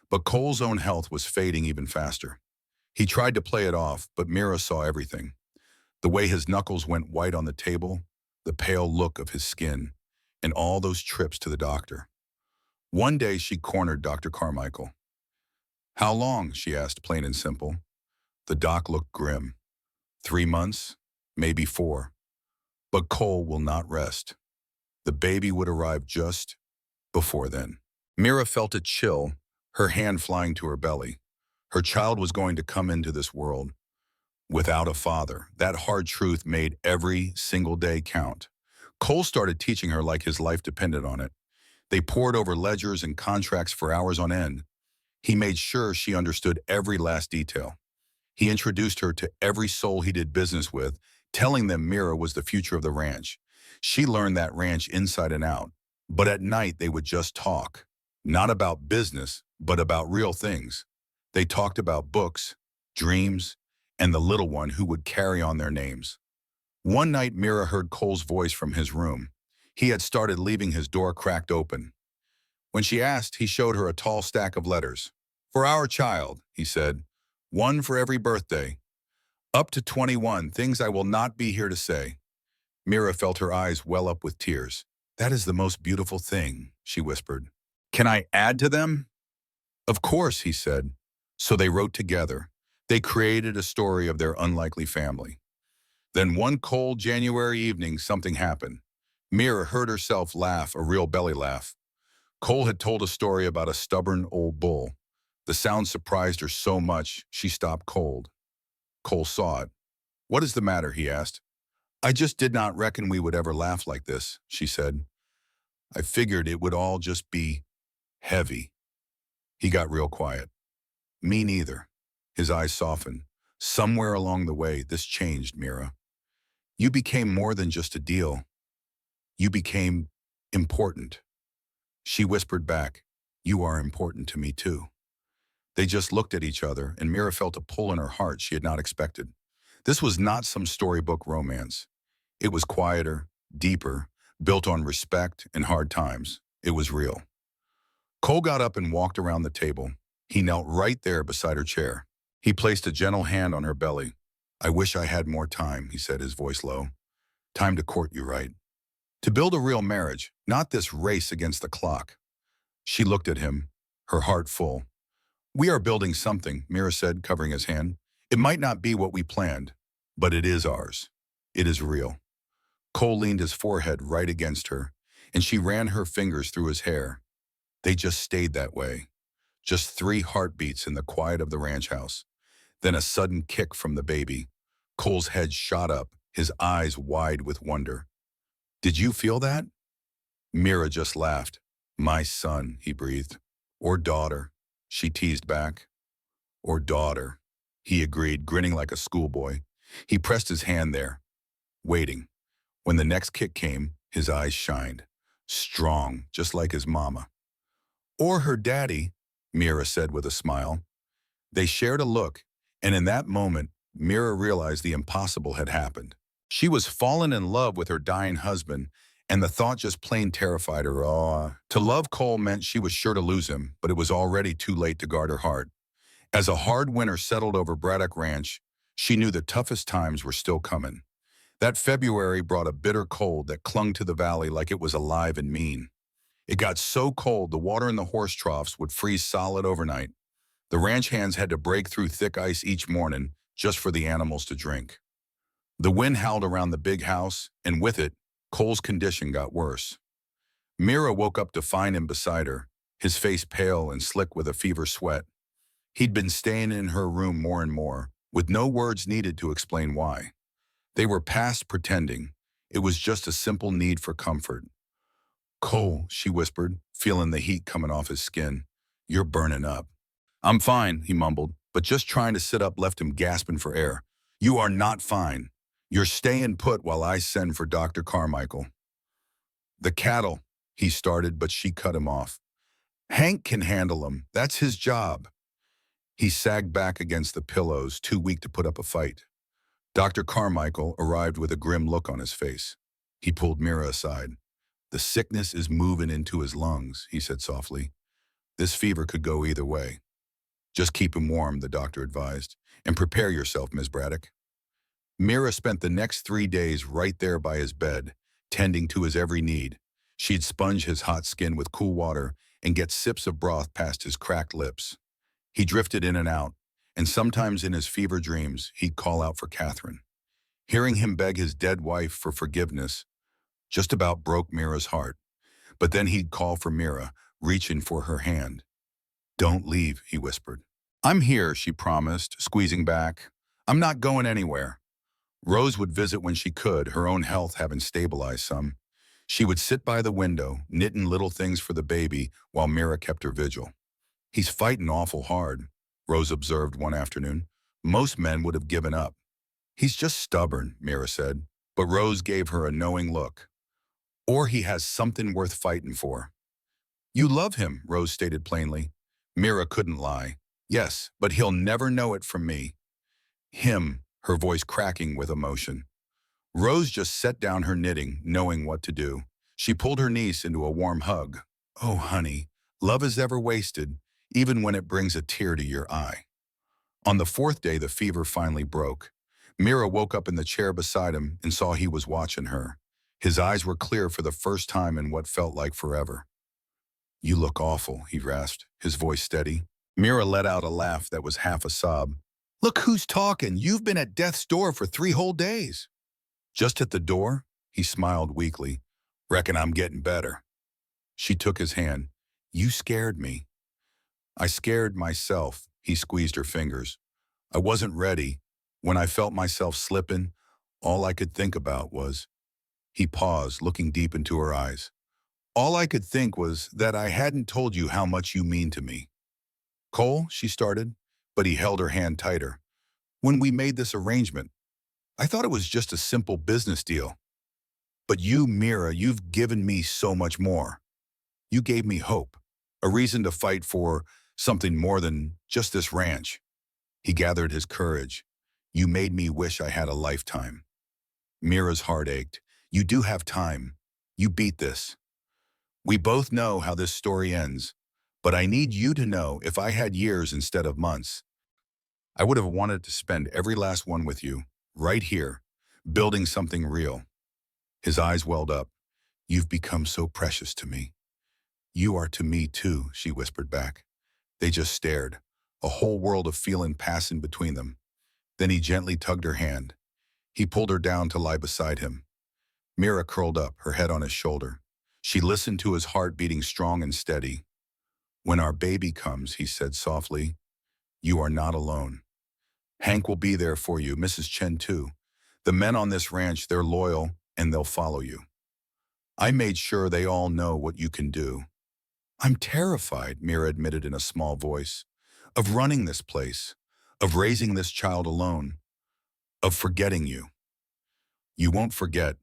But Cole's own health was fading even faster. He tried to play it off, but Mira saw everything. The way his knuckles went white on the table, the pale look of his skin, and all those trips to the doctor. One day she cornered Dr. Carmichael. "How long?" she asked, plain and simple. The doc looked grim. 3 months, maybe 4. But Cole will not rest. The baby would arrive just before then. Mira felt a chill, her hand flying to her belly. Her child was going to come into this world without a father. That hard truth made every single day count. Cole started teaching her like his life depended on it. They pored over ledgers and contracts for hours on end. He made sure she understood every last detail. He introduced her to every soul he did business with, telling them Mira was the future of the ranch. She learned that ranch inside and out. But at night, they would just talk. Not about business, but about real things. They talked about books, dreams, and the little one who would carry on their names. One night, Mira heard Cole's voice from his room. He had started leaving his door cracked open. When she asked, he showed her a tall stack of letters. "For our child," he said. "One for every birthday. Up to 21, things I will not be here to say." Mira felt her eyes well up with tears. That is the most beautiful thing, she whispered. Can I add to them? Of course, he said. So they wrote together. They created a story of their unlikely family. Then one cold January evening, something happened. Mira heard herself laugh, a real belly laugh. Cole had told a story about a stubborn old bull. The sound surprised her so much, she stopped cold. Cole saw it. What is the matter, he asked. I just did not reckon we would ever laugh like this, she said. I figured it would all just be heavy. He got real quiet. Me neither. His eyes softened. Somewhere along the way, this changed, Mira. You became more than just a deal. You became important. She whispered back, you are important to me too. They just looked at each other, and Mira felt a pull in her heart she had not expected. This was not some storybook romance. It was quieter, deeper, built on respect and hard times. It was real. Cole got up and walked around the table. He knelt right there beside her chair. He placed a gentle hand on her belly. I wish I had more time, he said, his voice low. Time to court you right. To build a real marriage, not this race against the clock. She looked at him, her heart full. We are building something, Mira said, covering his hand. It might not be what we planned, but it is ours. It is real. Cole leaned his forehead right against her, and she ran her fingers through his hair. They just stayed that way. Just 3 heartbeats in the quiet of the ranch house. Then a sudden kick from the baby. Cole's head shot up, his eyes wide with wonder. Did you feel that? Mira just laughed. My son, he breathed. Or daughter, she teased back. Or daughter, he agreed, grinning like a schoolboy. He pressed his hand there, waiting. When the next kick came, his eyes shined. Strong, just like his mama. Or her daddy, Mira said with a smile. They shared a look, and in that moment, Mira realized the impossible had happened. She was fallen in love with her dying husband, and the thought just plain terrified her. To love Cole meant she was sure to lose him, but it was already too late to guard her heart. As a hard winter settled over Braddock Ranch, she knew the toughest times were still coming. That February brought a bitter cold that clung to the valley like it was alive and mean. It got so cold the water in the horse troughs would freeze solid overnight. The ranch hands had to break through thick ice each morning just for the animals to drink. The wind howled around the big house, and with it, Cole's condition got worse. Mira woke up to find him beside her, his face pale and slick with a fever sweat. He'd been staying in her room more and more, with no words needed to explain why. They were past pretending. It was just a simple need for comfort. Cole, she whispered, feeling the heat coming off his skin. You're burning up. I'm fine, he mumbled, but just trying to sit up left him gasping for air. You are not fine. You're staying put while I send for Dr. Carmichael. The cattle, he started, but she cut him off. Hank can handle them. That's his job. He sagged back against the pillows, too weak to put up a fight. Dr. Carmichael arrived with a grim look on his face. He pulled Mira aside. The sickness is moving into his lungs, he said softly. This fever could go either way. Just keep him warm, the doctor advised, and prepare yourself, Miss Braddock. Mira spent the next 3 days right there by his bed, tending to his every need. She'd sponge his hot skin with cool water and get sips of broth past his cracked lips. He drifted in and out, and sometimes in his fever dreams, he'd call out for Catherine. Hearing him beg his dead wife for forgiveness just about broke Mira's heart. But then he'd call for Mira, reaching for her hand. Don't leave, he whispered. I'm here, she promised, squeezing back. I'm not going anywhere. Rose would visit when she could, her own health having stabilized some. She would sit by the window, knitting little things for the baby while Mira kept her vigil. He's fighting awful hard, Rose observed one afternoon. Most men would have given up. He's just stubborn, Mira said, but Rose gave her a knowing look. Or he has something worth fighting for. You love him, Rose stated plainly. Mira couldn't lie. Yes, but he'll never know it from me. Him, her voice cracking with emotion. Rose just set down her knitting, knowing what to do. She pulled her niece into a warm hug. Oh, honey, love is ever wasted, even when it brings a tear to your eye. On the 4th day, the fever finally broke. Mira woke up in the chair beside him and saw he was watching her. His eyes were clear for the first time in what felt like forever. "You look awful," he rasped, his voice steady. Mira let out a laugh that was half a sob. "Look who's talking. You've been at death's door for 3 whole days." "Just at the door?" He smiled weakly. "Reckon I'm getting better." She took his hand. "You scared me." "I scared myself." He squeezed her fingers. "I wasn't ready. When I felt myself slipping, all I could think about was—" He paused, looking deep into her eyes. "All I could think was that I hadn't told you how much you mean to me." "Cole," she started, but he held her hand tighter. "When we made this arrangement, I thought it was just a simple business deal. But you, Mira, you've given me so much more. You gave me hope, a reason to fight for something more than just this ranch." He gathered his courage. "You made me wish I had a lifetime." Mira's heart ached. "You do have time. You beat this. We both know how this story ends, but I need you to know if I had years instead of months, I would have wanted to spend every last one with you, right here, building something real." His eyes welled up. "You've become so precious to me." "You are to me too," she whispered back. They just stared, a whole world of feeling passing between them. Then he gently tugged her hand. He pulled her down to lie beside him. Mira curled up, her head on his shoulder. She listened to his heart beating strong and steady. "When our baby comes," he said softly, "you are not alone. Hank will be there for you, Mrs. Chen too. The men on this ranch, they're loyal, and they'll follow you. I made sure they all know what you can do." "I'm terrified," Mira admitted in a small voice, "of running this place, of raising this child alone, of forgetting you." "You won't forget."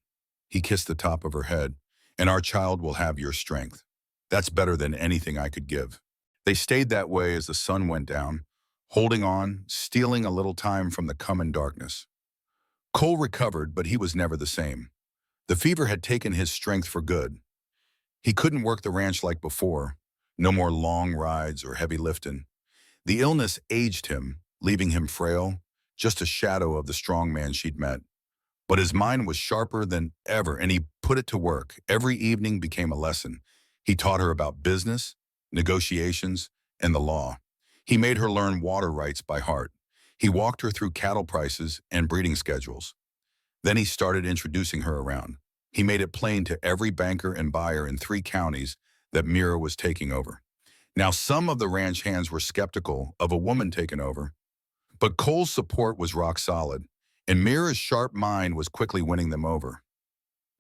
He kissed the top of her head. "And our child will have your strength. That's better than anything I could give." They stayed that way as the sun went down, holding on, stealing a little time from the coming darkness. Cole recovered, but he was never the same. The fever had taken his strength for good. He couldn't work the ranch like before. No more long rides or heavy lifting. The illness aged him, leaving him frail, just a shadow of the strong man she'd met. But his mind was sharper than ever, and he put it to work. Every evening became a lesson. He taught her about business, negotiations, and the law. He made her learn water rights by heart. He walked her through cattle prices and breeding schedules. Then he started introducing her around. He made it plain to every banker and buyer in 3 counties that Mira was taking over. Now, some of the ranch hands were skeptical of a woman taking over, but Cole's support was rock solid, and Mira's sharp mind was quickly winning them over.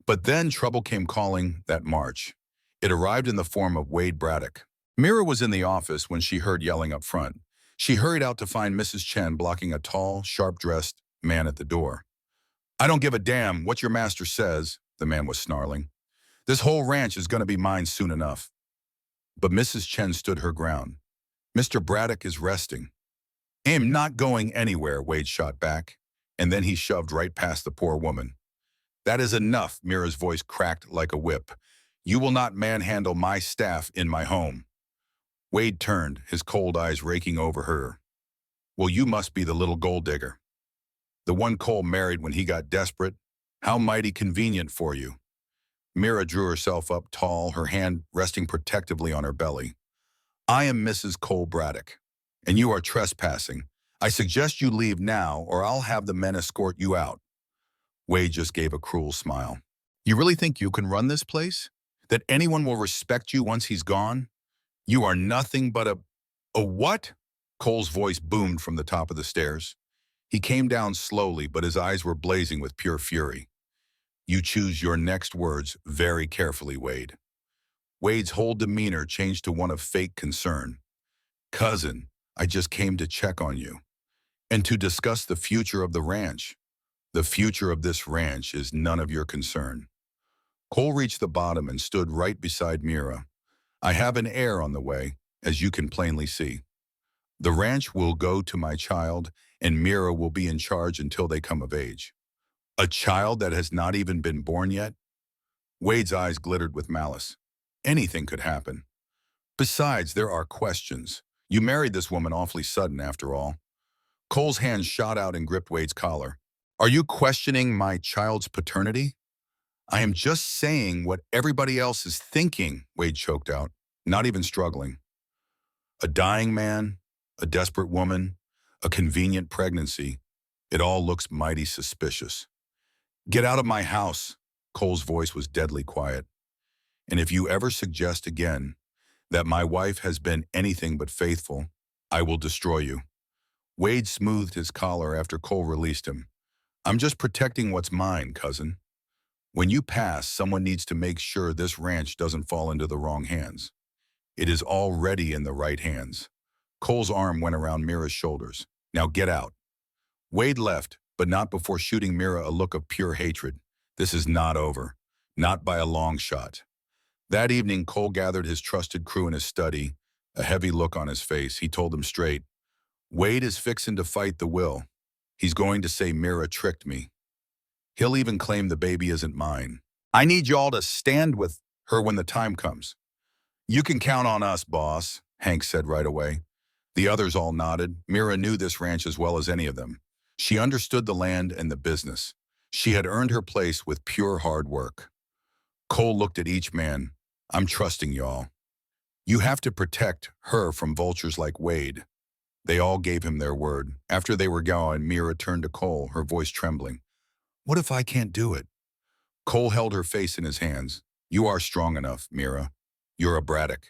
But then trouble came calling that March. It arrived in the form of Wade Braddock. Mira was in the office when she heard yelling up front. She hurried out to find Mrs. Chen blocking a tall, sharp-dressed man at the door. "I don't give a damn what your master says," the man was snarling. "This whole ranch is going to be mine soon enough." But Mrs. Chen stood her ground. "Mr. Braddock is resting." "I'm not going anywhere," Wade shot back, and then he shoved right past the poor woman. "That is enough," Mira's voice cracked like a whip. "You will not manhandle my staff in my home." Wade turned, his cold eyes raking over her. "Well, you must be the little gold digger. The one Cole married when he got desperate. How mighty convenient for you." Mira drew herself up tall, her hand resting protectively on her belly. "I am Mrs. Cole Braddock, and you are trespassing. I suggest you leave now, or I'll have the men escort you out." Wade just gave a cruel smile. "You really think you can run this place? That anyone will respect you once he's gone? You are nothing but a what?" Cole's voice boomed from the top of the stairs. He came down slowly, but his eyes were blazing with pure fury. "You choose your next words very carefully, Wade." Wade's whole demeanor changed to one of fake concern. "Cousin, I just came to check on you and to discuss the future of the ranch. The future of this ranch is none of your concern." Cole reached the bottom and stood right beside Mira. "I have an heir on the way, as you can plainly see. The ranch will go to my child, and Mira will be in charge until they come of age." "A child that has not even been born yet?" Wade's eyes glittered with malice. "Anything could happen. Besides, there are questions. You married this woman awfully sudden, after all." Cole's hand shot out and gripped Wade's collar. "Are you questioning my child's paternity?" I am just saying what everybody else is thinking, Wade choked out, not even struggling. A dying man, a desperate woman, a convenient pregnancy. It all looks mighty suspicious. Get out of my house, Cole's voice was deadly quiet. And if you ever suggest again that my wife has been anything but faithful, I will destroy you. Wade smoothed his collar after Cole released him. I'm just protecting what's mine, cousin. When you pass, someone needs to make sure this ranch doesn't fall into the wrong hands. It is already in the right hands. Cole's arm went around Mira's shoulders. Now get out. Wade left, but not before shooting Mira a look of pure hatred. This is not over. Not by a long shot. That evening, Cole gathered his trusted crew in his study. A heavy look on his face, he told them straight, Wade is fixin' to fight the will. He's going to say Mira tricked me. He'll even claim the baby isn't mine. I need y'all to stand with her when the time comes. You can count on us, boss, Hank said right away. The others all nodded. Mira knew this ranch as well as any of them. She understood the land and the business. She had earned her place with pure hard work. Cole looked at each man. I'm trusting y'all. You have to protect her from vultures like Wade. They all gave him their word. After they were gone, Mira turned to Cole, her voice trembling. What if I can't do it? Cole held her face in his hands. You are strong enough, Mira. You're a Braddock.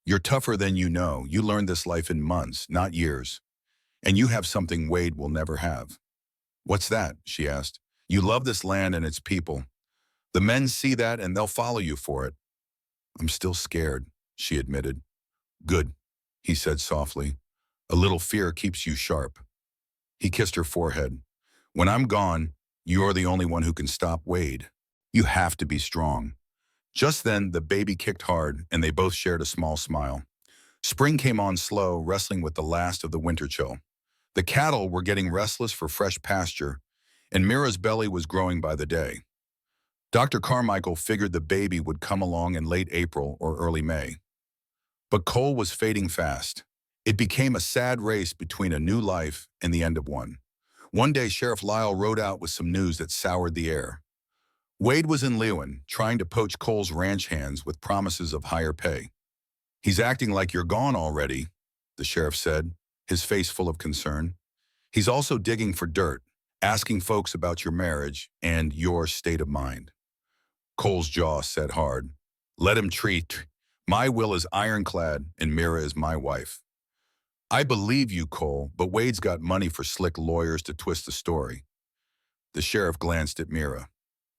You're tougher than you know. You learned this life in months, not years. And you have something Wade will never have. What's that? She asked. You love this land and its people. The men see that and they'll follow you for it. I'm still scared, she admitted. Good, he said softly. A little fear keeps you sharp. He kissed her forehead. When I'm gone, you're the only one who can stop Wade. You have to be strong. Just then, the baby kicked hard, and they both shared a small smile. Spring came on slow, wrestling with the last of the winter chill. The cattle were getting restless for fresh pasture, and Mira's belly was growing by the day. Dr. Carmichael figured the baby would come along in late April or early May. But Cole was fading fast. It became a sad race between a new life and the end of one. One day, Sheriff Lyle rode out with some news that soured the air. Wade was in Lewin, trying to poach Cole's ranch hands with promises of higher pay. He's acting like you're gone already, the sheriff said, his face full of concern. He's also digging for dirt, asking folks about your marriage and your state of mind. Cole's jaw set hard. Let him treat. My will is ironclad and Mira is my wife. I believe you, Cole, but Wade's got money for slick lawyers to twist the story. The sheriff glanced at Mira.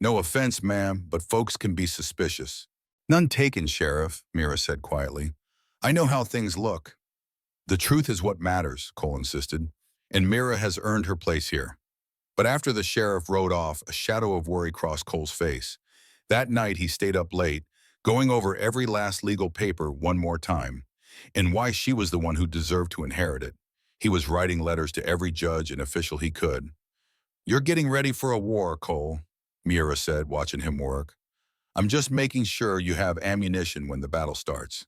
No offense, ma'am, but folks can be suspicious. None taken, Sheriff, Mira said quietly. I know how things look. The truth is what matters, Cole insisted, and Mira has earned her place here. But after the sheriff rode off, a shadow of worry crossed Cole's face. That night he stayed up late, going over every last legal paper one more time, and why she was the one who deserved to inherit it. He was writing letters to every judge and official he could. You're getting ready for a war, Cole, Mira said, watching him work. I'm just making sure you have ammunition when the battle starts.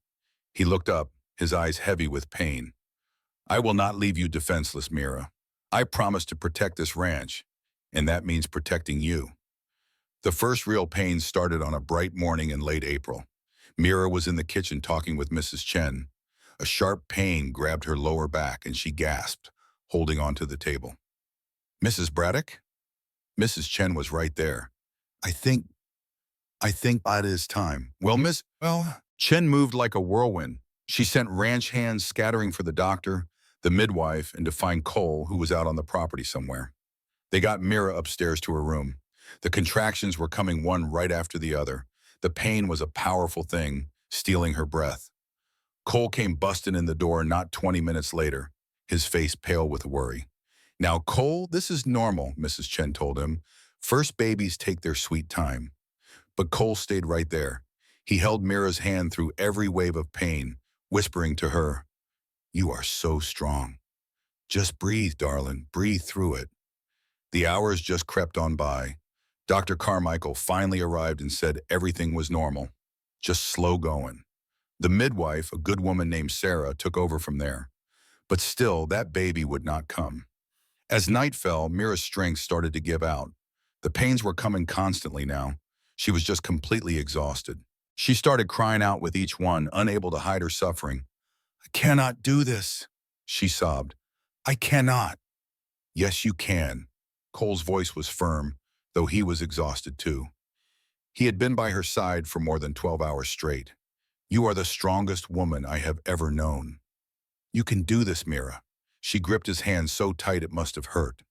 He looked up, his eyes heavy with pain. I will not leave you defenseless, Mira. I promise to protect this ranch, and that means protecting you. The first real pain started on a bright morning in late April. Mira was in the kitchen talking with Mrs. Chen. A sharp pain grabbed her lower back and she gasped, holding onto the table. Mrs. Braddock? Mrs. Chen was right there. I think that is time. Chen moved like a whirlwind. She sent ranch hands scattering for the doctor, the midwife, and to find Cole, who was out on the property somewhere. They got Mira upstairs to her room. The contractions were coming one right after the other. The pain was a powerful thing, stealing her breath. Cole came busting in the door not 20 minutes later, his face pale with worry. Now, Cole, this is normal, Mrs. Chen told him. First babies take their sweet time. But Cole stayed right there. He held Mira's hand through every wave of pain, whispering to her, You are so strong. Just breathe, darling, breathe through it. The hours just crept on by. Dr. Carmichael finally arrived and said everything was normal, just slow going. The midwife, a good woman named Sarah, took over from there. But still, that baby would not come. As night fell, Mira's strength started to give out. The pains were coming constantly now. She was just completely exhausted. She started crying out with each one, unable to hide her suffering. "I cannot do this," she sobbed. "I cannot." "Yes, you can." Cole's voice was firm, though he was exhausted too. He had been by her side for more than 12 hours straight. "You are the strongest woman I have ever known. You can do this, Mira." She gripped his hand so tight it must have hurt.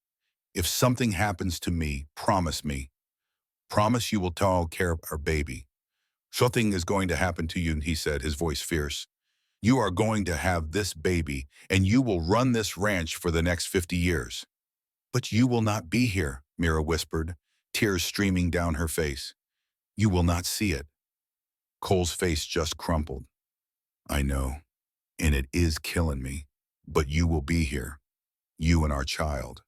"If something happens to me, promise me. Promise you will take care of our baby." "Something is going to happen to you," he said, his voice fierce. "You are going to have this baby, and you will run this ranch for the next 50 years. "But you will not be here," Mira whispered, tears streaming down her face. "You will not see it." Cole's face just crumpled. "I know, and it is killing me. But you will be here. You and our child.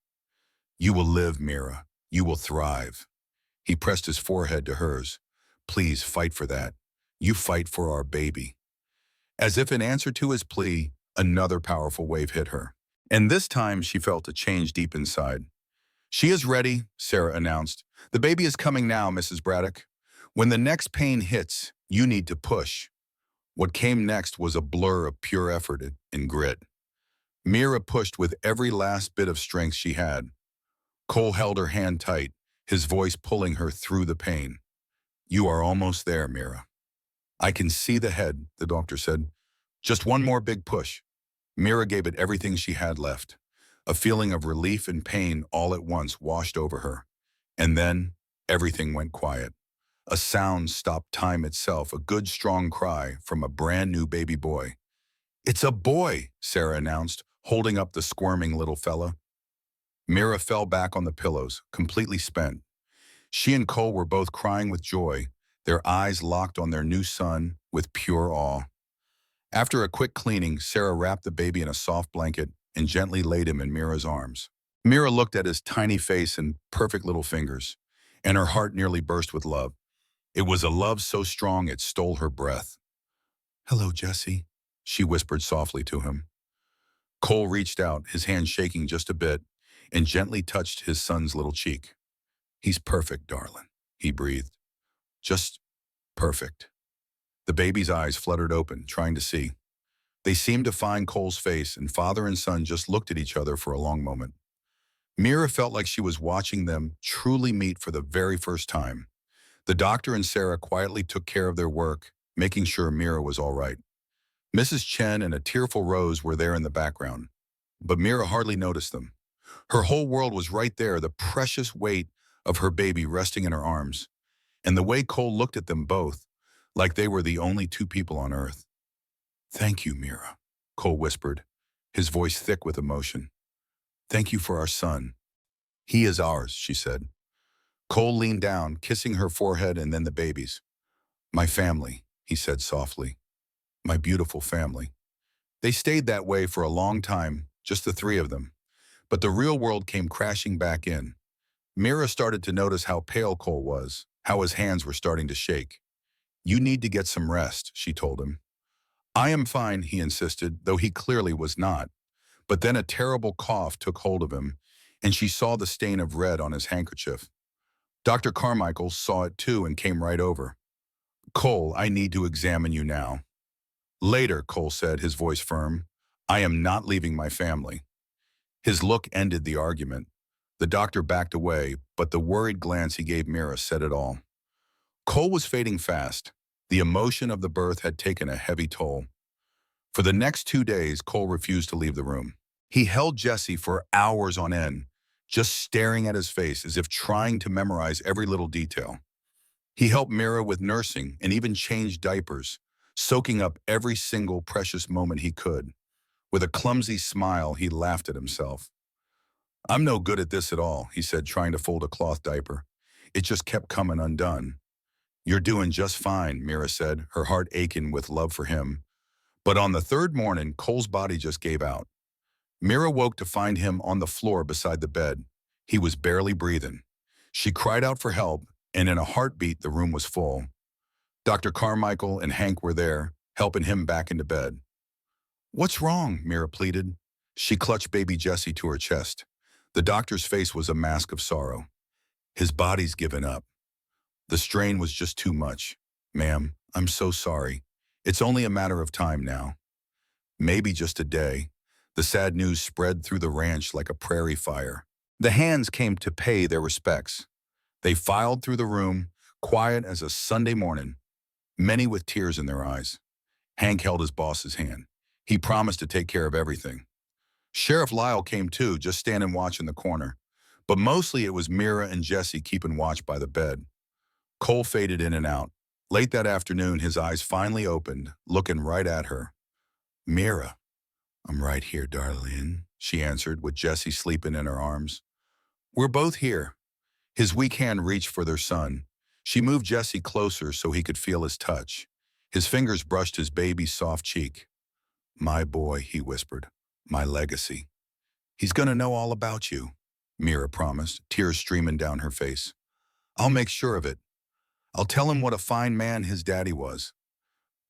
You will live, Mira. You will thrive." He pressed his forehead to hers. "Please fight for that. You fight for our baby." As if in answer to his plea, another powerful wave hit her. And this time she felt a change deep inside. "She is ready," Sarah announced. "The baby is coming now, Mrs. Braddock. When the next pain hits, you need to push." What came next was a blur of pure effort and grit. Mira pushed with every last bit of strength she had. Cole held her hand tight, his voice pulling her through the pain. "You are almost there, Mira." "I can see the head," the doctor said. "Just one more big push." Mira gave it everything she had left. A feeling of relief and pain all at once washed over her. And then everything went quiet. A sound stopped time itself, a good strong cry from a brand new baby boy. "It's a boy," Sarah announced, holding up the squirming little fella. Mira fell back on the pillows, completely spent. She and Cole were both crying with joy, their eyes locked on their new son with pure awe. After a quick cleaning, Sarah wrapped the baby in a soft blanket and gently laid him in Mira's arms. Mira looked at his tiny face and perfect little fingers, and her heart nearly burst with love. It was a love so strong it stole her breath. "Hello, Jesse," she whispered softly to him. Cole reached out, his hand shaking just a bit, and gently touched his son's little cheek. "He's perfect, darling," he breathed. "Just perfect." The baby's eyes fluttered open, trying to see. They seemed to find Cole's face, and father and son just looked at each other for a long moment. Mira felt like she was watching them truly meet for the very first time. The doctor and Sarah quietly took care of their work, making sure Mira was all right. Mrs. Chen and a tearful Rose were there in the background, but Mira hardly noticed them. Her whole world was right there, the precious weight of her baby resting in her arms, and the way Cole looked at them both, like they were the only two people on earth. "Thank you, Mira," Cole whispered, his voice thick with emotion. "Thank you for our son." "He is ours," she said. Cole leaned down, kissing her forehead and then the baby's. "My family," he said softly. "My beautiful family." They stayed that way for a long time, just the three of them. But the real world came crashing back in. Mira started to notice how pale Cole was, how his hands were starting to shake. "You need to get some rest," she told him. "I am fine," he insisted, though he clearly was not. But then a terrible cough took hold of him, and she saw the stain of red on his handkerchief. Dr. Carmichael saw it too and came right over. "Cole, I need to examine you now." "Later," Cole said, his voice firm. "I am not leaving my family." His look ended the argument. The doctor backed away, but the worried glance he gave Mira said it all. Cole was fading fast. The emotion of the birth had taken a heavy toll. For the next 2 days, Cole refused to leave the room. He held Jesse for hours on end, just staring at his face as if trying to memorize every little detail. He helped Mira with nursing and even changed diapers, soaking up every single precious moment he could. With a clumsy smile, he laughed at himself. "I'm no good at this at all," he said, trying to fold a cloth diaper. "It just kept coming undone." "You're doing just fine," Mira said, her heart aching with love for him. But on the third morning, Cole's body just gave out. Mira woke to find him on the floor beside the bed. He was barely breathing. She cried out for help, and in a heartbeat, the room was full. Dr. Carmichael and Hank were there, helping him back into bed. "What's wrong?" Mira pleaded. She clutched baby Jesse to her chest. The doctor's face was a mask of sorrow. "His body's given up." The strain was just too much. Ma'am, I'm so sorry. It's only a matter of time now. Maybe just a day. The sad news spread through the ranch like a prairie fire. The hands came to pay their respects. They filed through the room, quiet as a Sunday morning, many with tears in their eyes. Hank held his boss's hand. He promised to take care of everything. Sheriff Lyle came too, just standing watch in the corner. But mostly it was Mira and Jesse keeping watch by the bed. Cole faded in and out. Late that afternoon, his eyes finally opened, looking right at her. Mira, I'm right here, darling, she answered, with Jesse sleeping in her arms. We're both here. His weak hand reached for their son. She moved Jesse closer so he could feel his touch. His fingers brushed his baby's soft cheek. My boy, he whispered, my legacy. He's gonna know all about you, Mira promised, tears streaming down her face. I'll make sure of it. I'll tell him what a fine man his daddy was.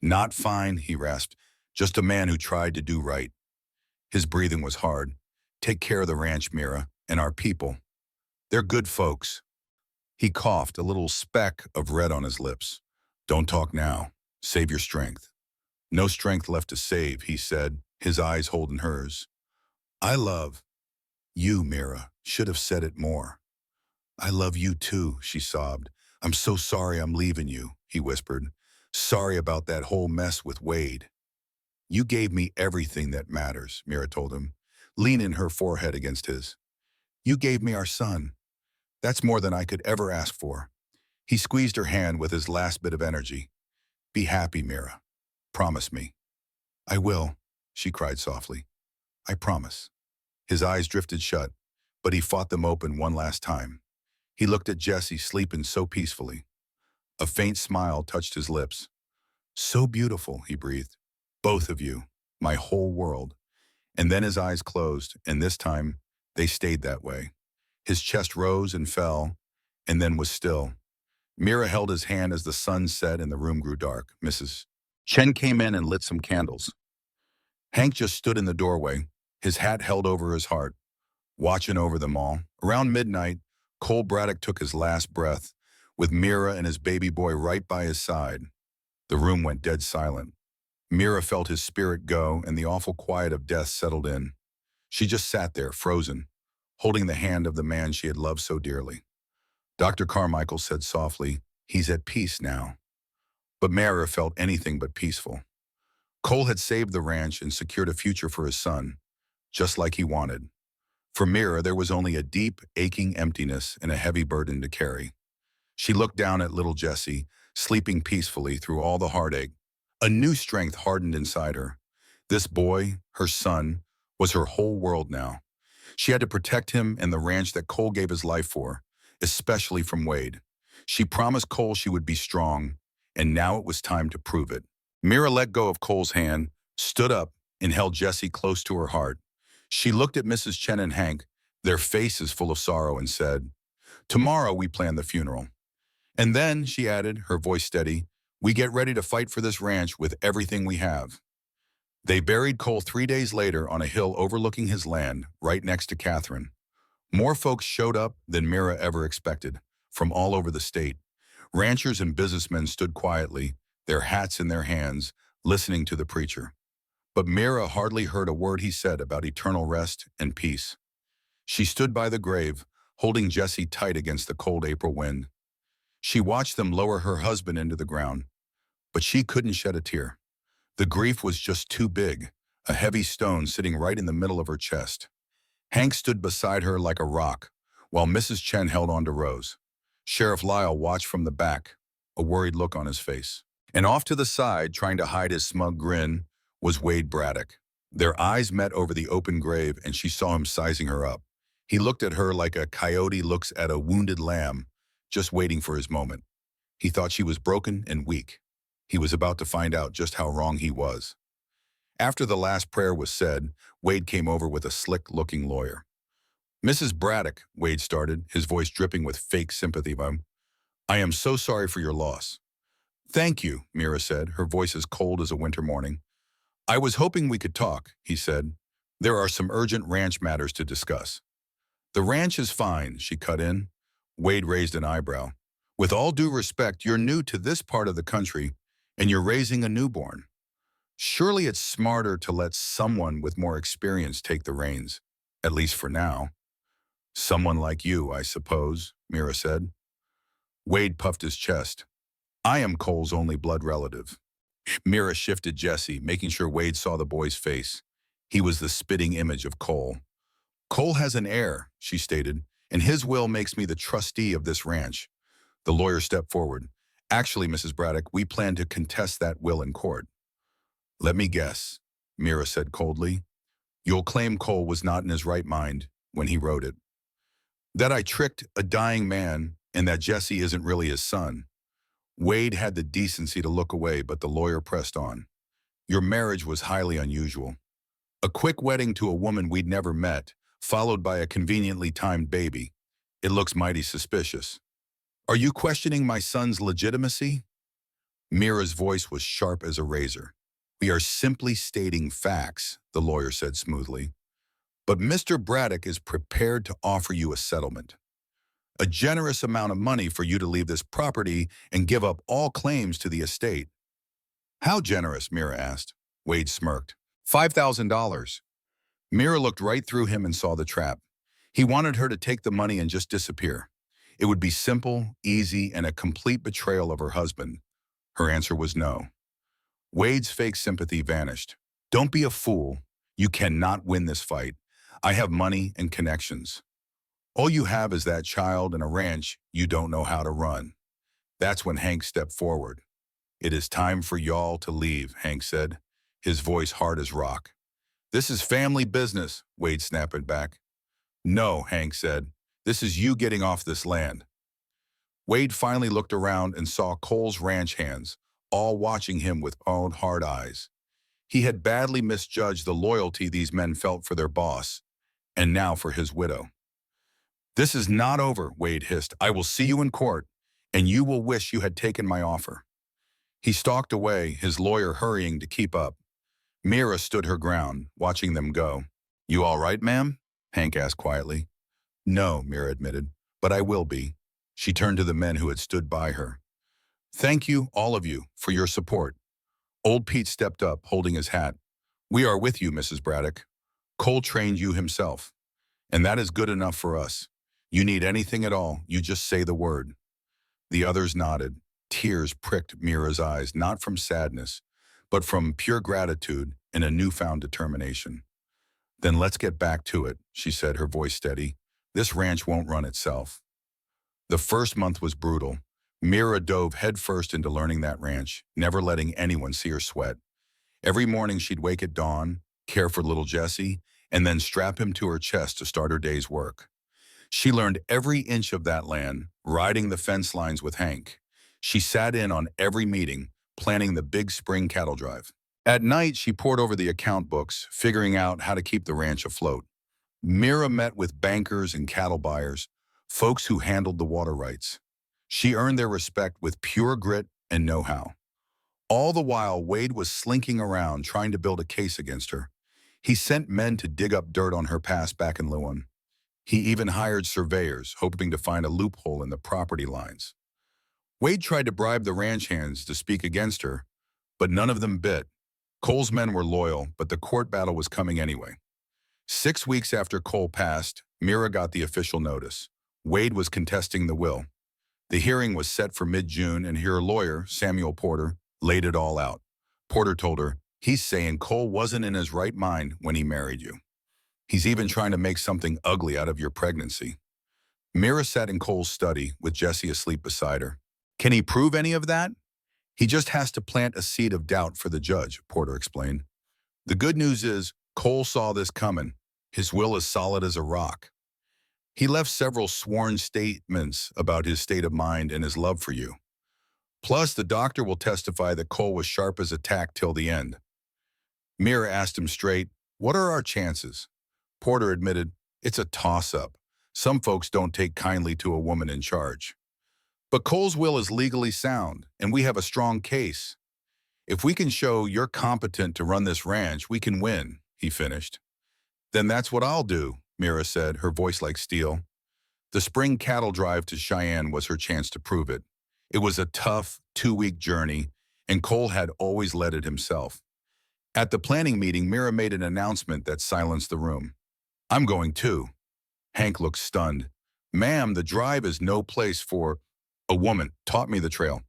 Not fine, he rasped, just a man who tried to do right. His breathing was hard. Take care of the ranch, Mira, and our people. They're good folks. He coughed, a little speck of red on his lips. Don't talk now. Save your strength. No strength left to save, he said, his eyes holding hers. I love you, Mira. Should have said it more. I love you too, she sobbed. I'm so sorry I'm leaving you, he whispered. Sorry about that whole mess with Wade. You gave me everything that matters, Mira told him, leaning her forehead against his. You gave me our son. That's more than I could ever ask for. He squeezed her hand with his last bit of energy. Be happy, Mira. Promise me. I will, she cried softly. I promise. His eyes drifted shut, but he fought them open one last time. He looked at Jesse sleeping so peacefully. A faint smile touched his lips. So beautiful, he breathed. Both of you, my whole world. And then his eyes closed, and this time, they stayed that way. His chest rose and fell, and then was still. Mira held his hand as the sun set and the room grew dark. Mrs. Chen came in and lit some candles. Hank just stood in the doorway, his hat held over his heart, watching over them all. Around midnight, Cole Braddock took his last breath, with Mira and his baby boy right by his side. The room went dead silent. Mira felt his spirit go, and the awful quiet of death settled in. She just sat there, frozen, holding the hand of the man she had loved so dearly. Dr. Carmichael said softly, he's at peace now. But Mira felt anything but peaceful. Cole had saved the ranch and secured a future for his son, just like he wanted. For Mira, there was only a deep, aching emptiness and a heavy burden to carry. She looked down at little Jesse, sleeping peacefully through all the heartache. A new strength hardened inside her. This boy, her son, was her whole world now. She had to protect him and the ranch that Cole gave his life for, especially from Wade. She promised Cole she would be strong, and now it was time to prove it. Mira let go of Cole's hand, stood up, and held Jesse close to her heart. She looked at Mrs. Chen and Hank, their faces full of sorrow, and said, tomorrow we plan the funeral. And then, she added, her voice steady, we get ready to fight for this ranch with everything we have. They buried Cole 3 days later on a hill overlooking his land, right next to Catherine. More folks showed up than Mira ever expected, from all over the state. Ranchers and businessmen stood quietly, their hats in their hands, listening to the preacher. But Mira hardly heard a word he said about eternal rest and peace. She stood by the grave, holding Jesse tight against the cold April wind. She watched them lower her husband into the ground, but she couldn't shed a tear. The grief was just too big, a heavy stone sitting right in the middle of her chest. Hank stood beside her like a rock, while Mrs. Chen held on to Rose. Sheriff Lyle watched from the back, a worried look on his face. And off to the side, trying to hide his smug grin, was Wade Braddock. Their eyes met over the open grave, and she saw him sizing her up. He looked at her like a coyote looks at a wounded lamb, just waiting for his moment. He thought she was broken and weak. He was about to find out just how wrong he was. After the last prayer was said, Wade came over with a slick-looking lawyer. Mrs. Braddock, Wade started, his voice dripping with fake sympathy. I am so sorry for your loss. Thank you, Mira said, her voice as cold as a winter morning. I was hoping we could talk, he said. There are some urgent ranch matters to discuss. The ranch is fine, she cut in. Wade raised an eyebrow. With all due respect, you're new to this part of the country and you're raising a newborn. Surely it's smarter to let someone with more experience take the reins, at least for now. Someone like you, I suppose, Mira said. Wade puffed his chest. I am Cole's only blood relative. Mira shifted Jesse, making sure Wade saw the boy's face. He was the spitting image of Cole. Cole has an heir, she stated, and his will makes me the trustee of this ranch. The lawyer stepped forward. Actually, Mrs. Braddock, we plan to contest that will in court. Let me guess, Mira said coldly. You'll claim Cole was not in his right mind when he wrote it. That I tricked a dying man and that Jesse isn't really his son. Wade had the decency to look away, but the lawyer pressed on. Your marriage was highly unusual. A quick wedding to a woman we'd never met, followed by a conveniently timed baby. It looks mighty suspicious. Are you questioning my son's legitimacy? Mira's voice was sharp as a razor. We are simply stating facts, the lawyer said smoothly. But Mr. Braddock is prepared to offer you a settlement. A generous amount of money for you to leave this property and give up all claims to the estate. How generous, Mira asked. Wade smirked. $5,000. Mira looked right through him and saw the trap. He wanted her to take the money and just disappear. It would be simple, easy, and a complete betrayal of her husband. Her answer was no. Wade's fake sympathy vanished. Don't be a fool. You cannot win this fight. I have money and connections. All you have is that child and a ranch you don't know how to run. That's when Hank stepped forward. It is time for y'all to leave, Hank said, his voice hard as rock. This is family business, Wade snapped it back. No, Hank said. This is you getting off this land. Wade finally looked around and saw Cole's ranch hands, all watching him with own hard eyes. He had badly misjudged the loyalty these men felt for their boss, and now for his widow. This is not over, Wade hissed. I will see you in court, and you will wish you had taken my offer. He stalked away, his lawyer hurrying to keep up. Mira stood her ground, watching them go. You all right, ma'am? Hank asked quietly. No, Mira admitted, but I will be. She turned to the men who had stood by her. Thank you, all of you, for your support. Old Pete stepped up, holding his hat. We are with you, Mrs. Braddock. Cole trained you himself, and that is good enough for us. You need anything at all, you just say the word. The others nodded. Tears pricked Mira's eyes, not from sadness, but from pure gratitude and a newfound determination. Then let's get back to it, she said, her voice steady. This ranch won't run itself. The first month was brutal. Mira dove headfirst into learning that ranch, never letting anyone see her sweat. Every morning she'd wake at dawn, care for little Jesse, and then strap him to her chest to start her day's work. She learned every inch of that land, riding the fence lines with Hank. She sat in on every meeting, planning the big spring cattle drive. At night, she pored over the account books, figuring out how to keep the ranch afloat. Mira met with bankers and cattle buyers, folks who handled the water rights. She earned their respect with pure grit and know-how. All the while, Wade was slinking around trying to build a case against her. He sent men to dig up dirt on her past back in Lewin. He even hired surveyors, hoping to find a loophole in the property lines. Wade tried to bribe the ranch hands to speak against her, but none of them bit. Cole's men were loyal, but the court battle was coming anyway. 6 weeks after Cole passed, Mira got the official notice. Wade was contesting the will. The hearing was set for mid-June, and her lawyer, Samuel Porter, laid it all out. Porter told her, he's saying Cole wasn't in his right mind when he married you. He's even trying to make something ugly out of your pregnancy. Mira sat in Cole's study with Jesse asleep beside her. Can he prove any of that? He just has to plant a seed of doubt for the judge, Porter explained. The good news is Cole saw this coming. His will is solid as a rock. He left several sworn statements about his state of mind and his love for you. Plus, the doctor will testify that Cole was sharp as a tack till the end. Mira asked him straight, what are our chances? Porter admitted, it's a toss-up. Some folks don't take kindly to a woman in charge. But Cole's will is legally sound, and we have a strong case. If we can show you're competent to run this ranch, we can win, he finished. Then that's what I'll do, Mira said, her voice like steel. The spring cattle drive to Cheyenne was her chance to prove it. It was a tough, 2-week journey, and Cole had always led it himself. At the planning meeting, Mira made an announcement that silenced the room. "I'm going too." Hank looked stunned. "Ma'am, the drive is no place for a woman. Taught me the trail.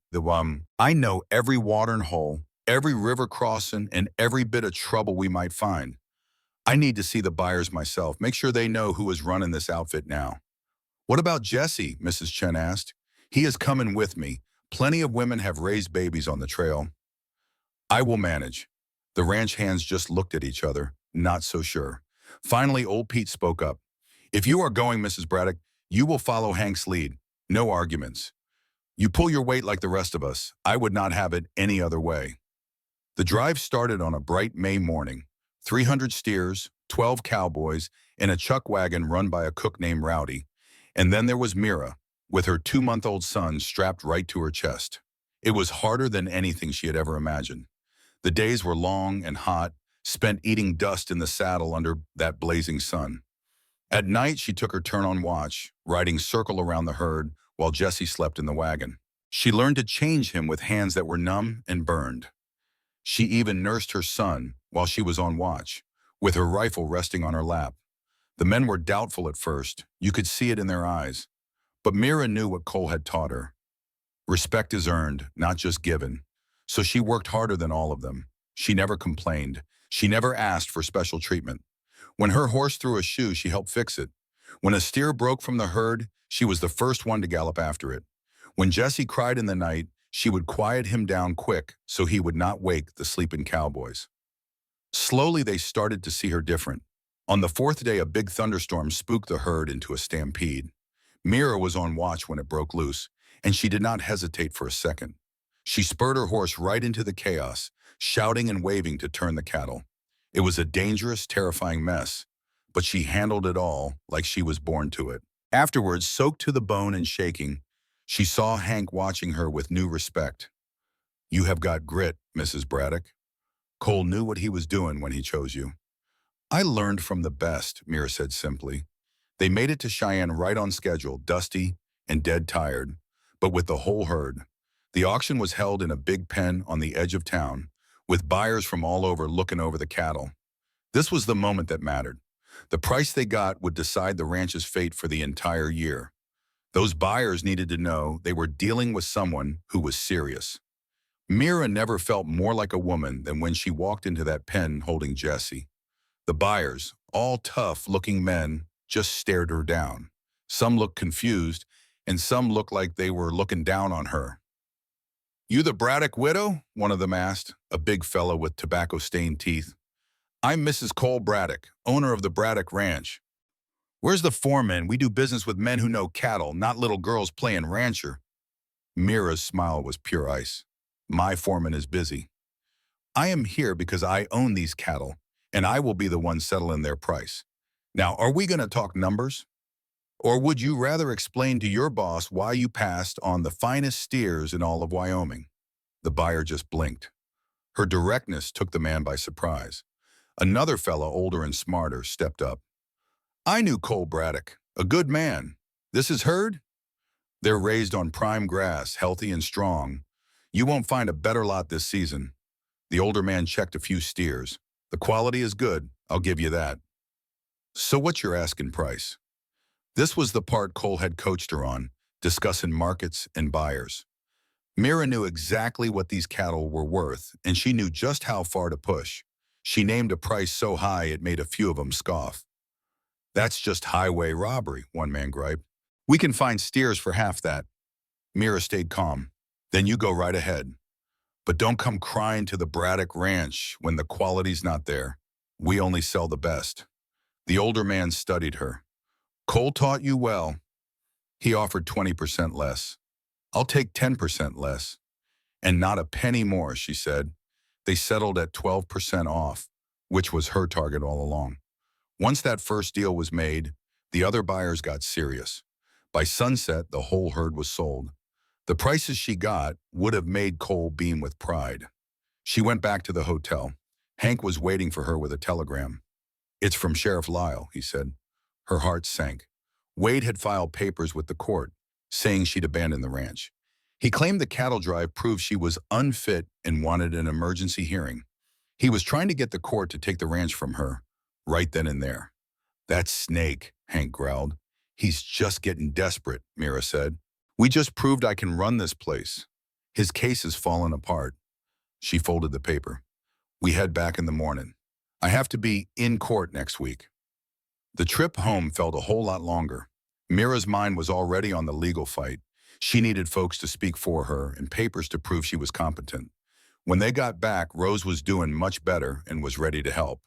I know every watering hole, every river crossing, and every bit of trouble we might find. I need to see the buyers myself, make sure they know who is running this outfit now." "What about Jesse?" Mrs. Chen asked. "He is coming with me. Plenty of women have raised babies on the trail." "I will manage." The ranch hands just looked at each other, not so sure. Finally, old Pete spoke up. "If you are going, Mrs. Braddock, you will follow Hank's lead. No arguments. You pull your weight like the rest of us. I would not have it any other way." The drive started on a bright May morning. 300 steers, 12 cowboys, and a chuck wagon run by a cook named Rowdy. And then there was Mira, with her 2-month-old son strapped right to her chest. It was harder than anything she had ever imagined. The days were long and hot, spent eating dust in the saddle under that blazing sun. At night, she took her turn on watch, riding circle around the herd while Jesse slept in the wagon. She learned to change him with hands that were numb and burned. She even nursed her son while she was on watch, with her rifle resting on her lap. The men were doubtful at first. You could see it in their eyes. But Mira knew what Cole had taught her. Respect is earned, not just given. So she worked harder than all of them. She never complained. She never asked for special treatment. When her horse threw a shoe, she helped fix it. When a steer broke from the herd, she was the first one to gallop after it. When Jesse cried in the night, she would quiet him down quick so he would not wake the sleeping cowboys. Slowly, they started to see her different. On the 4th day, a big thunderstorm spooked the herd into a stampede. Mira was on watch when it broke loose, and she did not hesitate for a second. She spurred her horse right into the chaos, shouting and waving to turn the cattle. It was a dangerous, terrifying mess, but she handled it all like she was born to it. Afterwards, soaked to the bone and shaking, she saw Hank watching her with new respect. "You have got grit, Mrs. Braddock." Cole knew what he was doing when he chose you. "I learned from the best," Mira said simply. They made it to Cheyenne right on schedule, dusty and dead tired, but with the whole herd. The auction was held in a big pen on the edge of town, with buyers from all over looking over the cattle. This was the moment that mattered. The price they got would decide the ranch's fate for the entire year. Those buyers needed to know they were dealing with someone who was serious. Mira never felt more like a woman than when she walked into that pen holding Jesse. The buyers, all tough-looking men, just stared her down. Some looked confused, and some looked like they were looking down on her. "You the Braddock widow?" one of them asked, a big fellow with tobacco-stained teeth. "I'm Mrs. Cole Braddock, owner of the Braddock Ranch." "Where's the foreman? We do business with men who know cattle, not little girls playing rancher." Mira's smile was pure ice. "My foreman is busy. I am here because I own these cattle, and I will be the one settling their price. Now, are we going to talk numbers? Or would you rather explain to your boss why you passed on the finest steers in all of Wyoming?" The buyer just blinked. Her directness took the man by surprise. Another fellow, older and smarter, stepped up. "I knew Cole Braddock, a good man. This is herd? They're raised on prime grass, healthy and strong. You won't find a better lot this season." The older man checked a few steers. "The quality is good, I'll give you that." "So what's your asking price?" This was the part Cole had coached her on, discussing markets and buyers. Mira knew exactly what these cattle were worth, and she knew just how far to push. She named a price so high it made a few of them scoff. "That's just highway robbery," one man griped. "We can find steers for half that." Mira stayed calm. "Then you go right ahead. But don't come crying to the Braddock Ranch when the quality's not there. We only sell the best." The older man studied her. "Cole taught you well." He offered 20% less. "I'll take 10% less." "And not a penny more," she said. They settled at 12% off, which was her target all along. Once that first deal was made, the other buyers got serious. By sunset, the whole herd was sold. The prices she got would have made Cole beam with pride. She went back to the hotel. Hank was waiting for her with a telegram. "It's from Sheriff Lyle," he said. Her heart sank. Wade had filed papers with the court, saying she'd abandoned the ranch. He claimed the cattle drive proved she was unfit and wanted an emergency hearing. He was trying to get the court to take the ranch from her, right then and there. That snake, Hank growled. He's just getting desperate, Mira said. We just proved I can run this place. His case has fallen apart. She folded the paper. We head back in the morning. I have to be in court next week. The trip home felt a whole lot longer. Mira's mind was already on the legal fight. She needed folks to speak for her and papers to prove she was competent. When they got back, Rose was doing much better and was ready to help.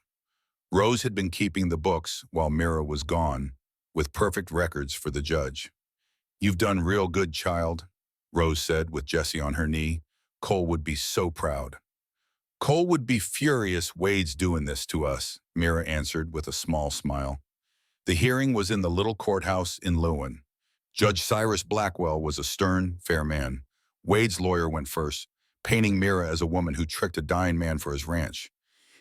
Rose had been keeping the books while Mira was gone, with perfect records for the judge. You've done real good, child, Rose said with Jessie on her knee. Cole would be so proud. Cole would be furious Wade's doing this to us, Mira answered with a small smile. The hearing was in the little courthouse in Lewin. Judge Cyrus Blackwell was a stern, fair man. Wade's lawyer went first, painting Mira as a woman who tricked a dying man for his ranch.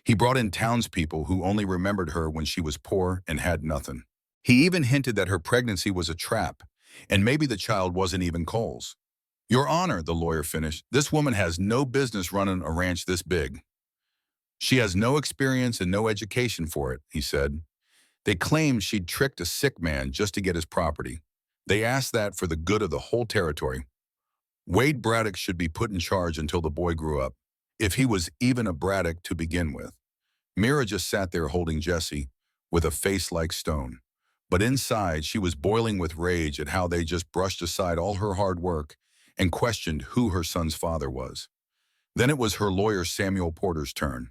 He brought in townspeople who only remembered her when she was poor and had nothing. He even hinted that her pregnancy was a trap, and maybe the child wasn't even Cole's. Your Honor, the lawyer finished, this woman has no business running a ranch this big. She has no experience and no education for it, he said. They claimed she'd tricked a sick man just to get his property. They asked that for the good of the whole territory. Wade Braddock should be put in charge until the boy grew up, if he was even a Braddock to begin with. Mira just sat there holding Jessie, with a face like stone. But inside, she was boiling with rage at how they just brushed aside all her hard work and questioned who her son's father was. Then it was her lawyer Samuel Porter's turn.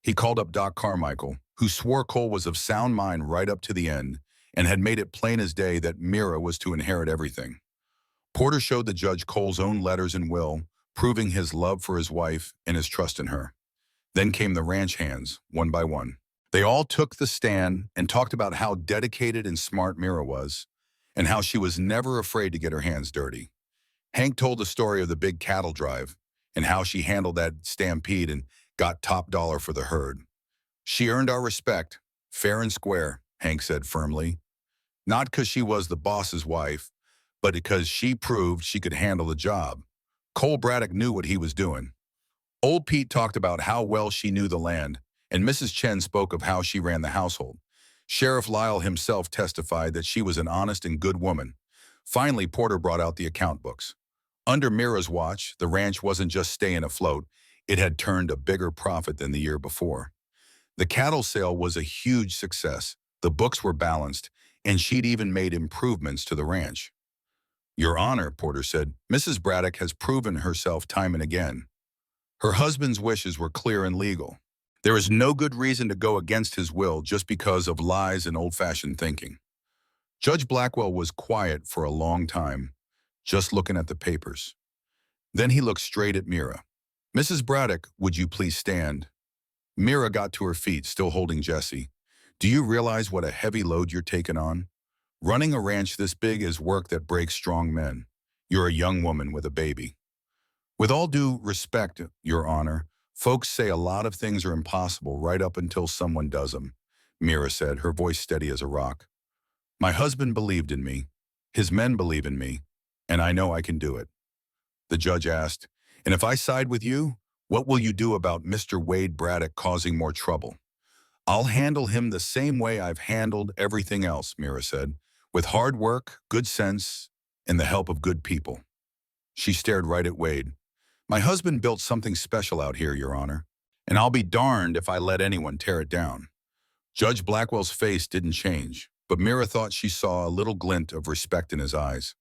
He called up Doc Carmichael, who swore Cole was of sound mind right up to the end and had made it plain as day that Mira was to inherit everything. Porter showed the judge Cole's own letters and will, proving his love for his wife and his trust in her. Then came the ranch hands, one by one. They all took the stand and talked about how dedicated and smart Mira was, and how she was never afraid to get her hands dirty. Hank told the story of the big cattle drive and how she handled that stampede and got top dollar for the herd. She earned our respect, fair and square, Hank said firmly. Not because she was the boss's wife, but because she proved she could handle the job. Cole Braddock knew what he was doing. Old Pete talked about how well she knew the land, and Mrs. Chen spoke of how she ran the household. Sheriff Lyle himself testified that she was an honest and good woman. Finally, Porter brought out the account books. Under Mira's watch, the ranch wasn't just staying afloat, it had turned a bigger profit than the year before. The cattle sale was a huge success, the books were balanced, and she'd even made improvements to the ranch. Your Honor, Porter said, Mrs. Braddock has proven herself time and again. Her husband's wishes were clear and legal. There is no good reason to go against his will just because of lies and old-fashioned thinking. Judge Blackwell was quiet for a long time, just looking at the papers. Then he looked straight at Mira. Mrs. Braddock, would you please stand? Mira got to her feet, still holding Jessie. Do you realize what a heavy load you're taking on? Running a ranch this big is work that breaks strong men. You're a young woman with a baby. With all due respect, Your Honor, folks say a lot of things are impossible right up until someone does them, Mira said, her voice steady as a rock. My husband believed in me. His men believe in me. And I know I can do it. The judge asked, and if I side with you, what will you do about Mr. Wade Braddock causing more trouble? I'll handle him the same way I've handled everything else, Mira said, with hard work, good sense, and the help of good people. She stared right at Wade. My husband built something special out here, Your Honor, and I'll be darned if I let anyone tear it down. Judge Blackwell's face didn't change, but Mira thought she saw a little glint of respect in his eyes.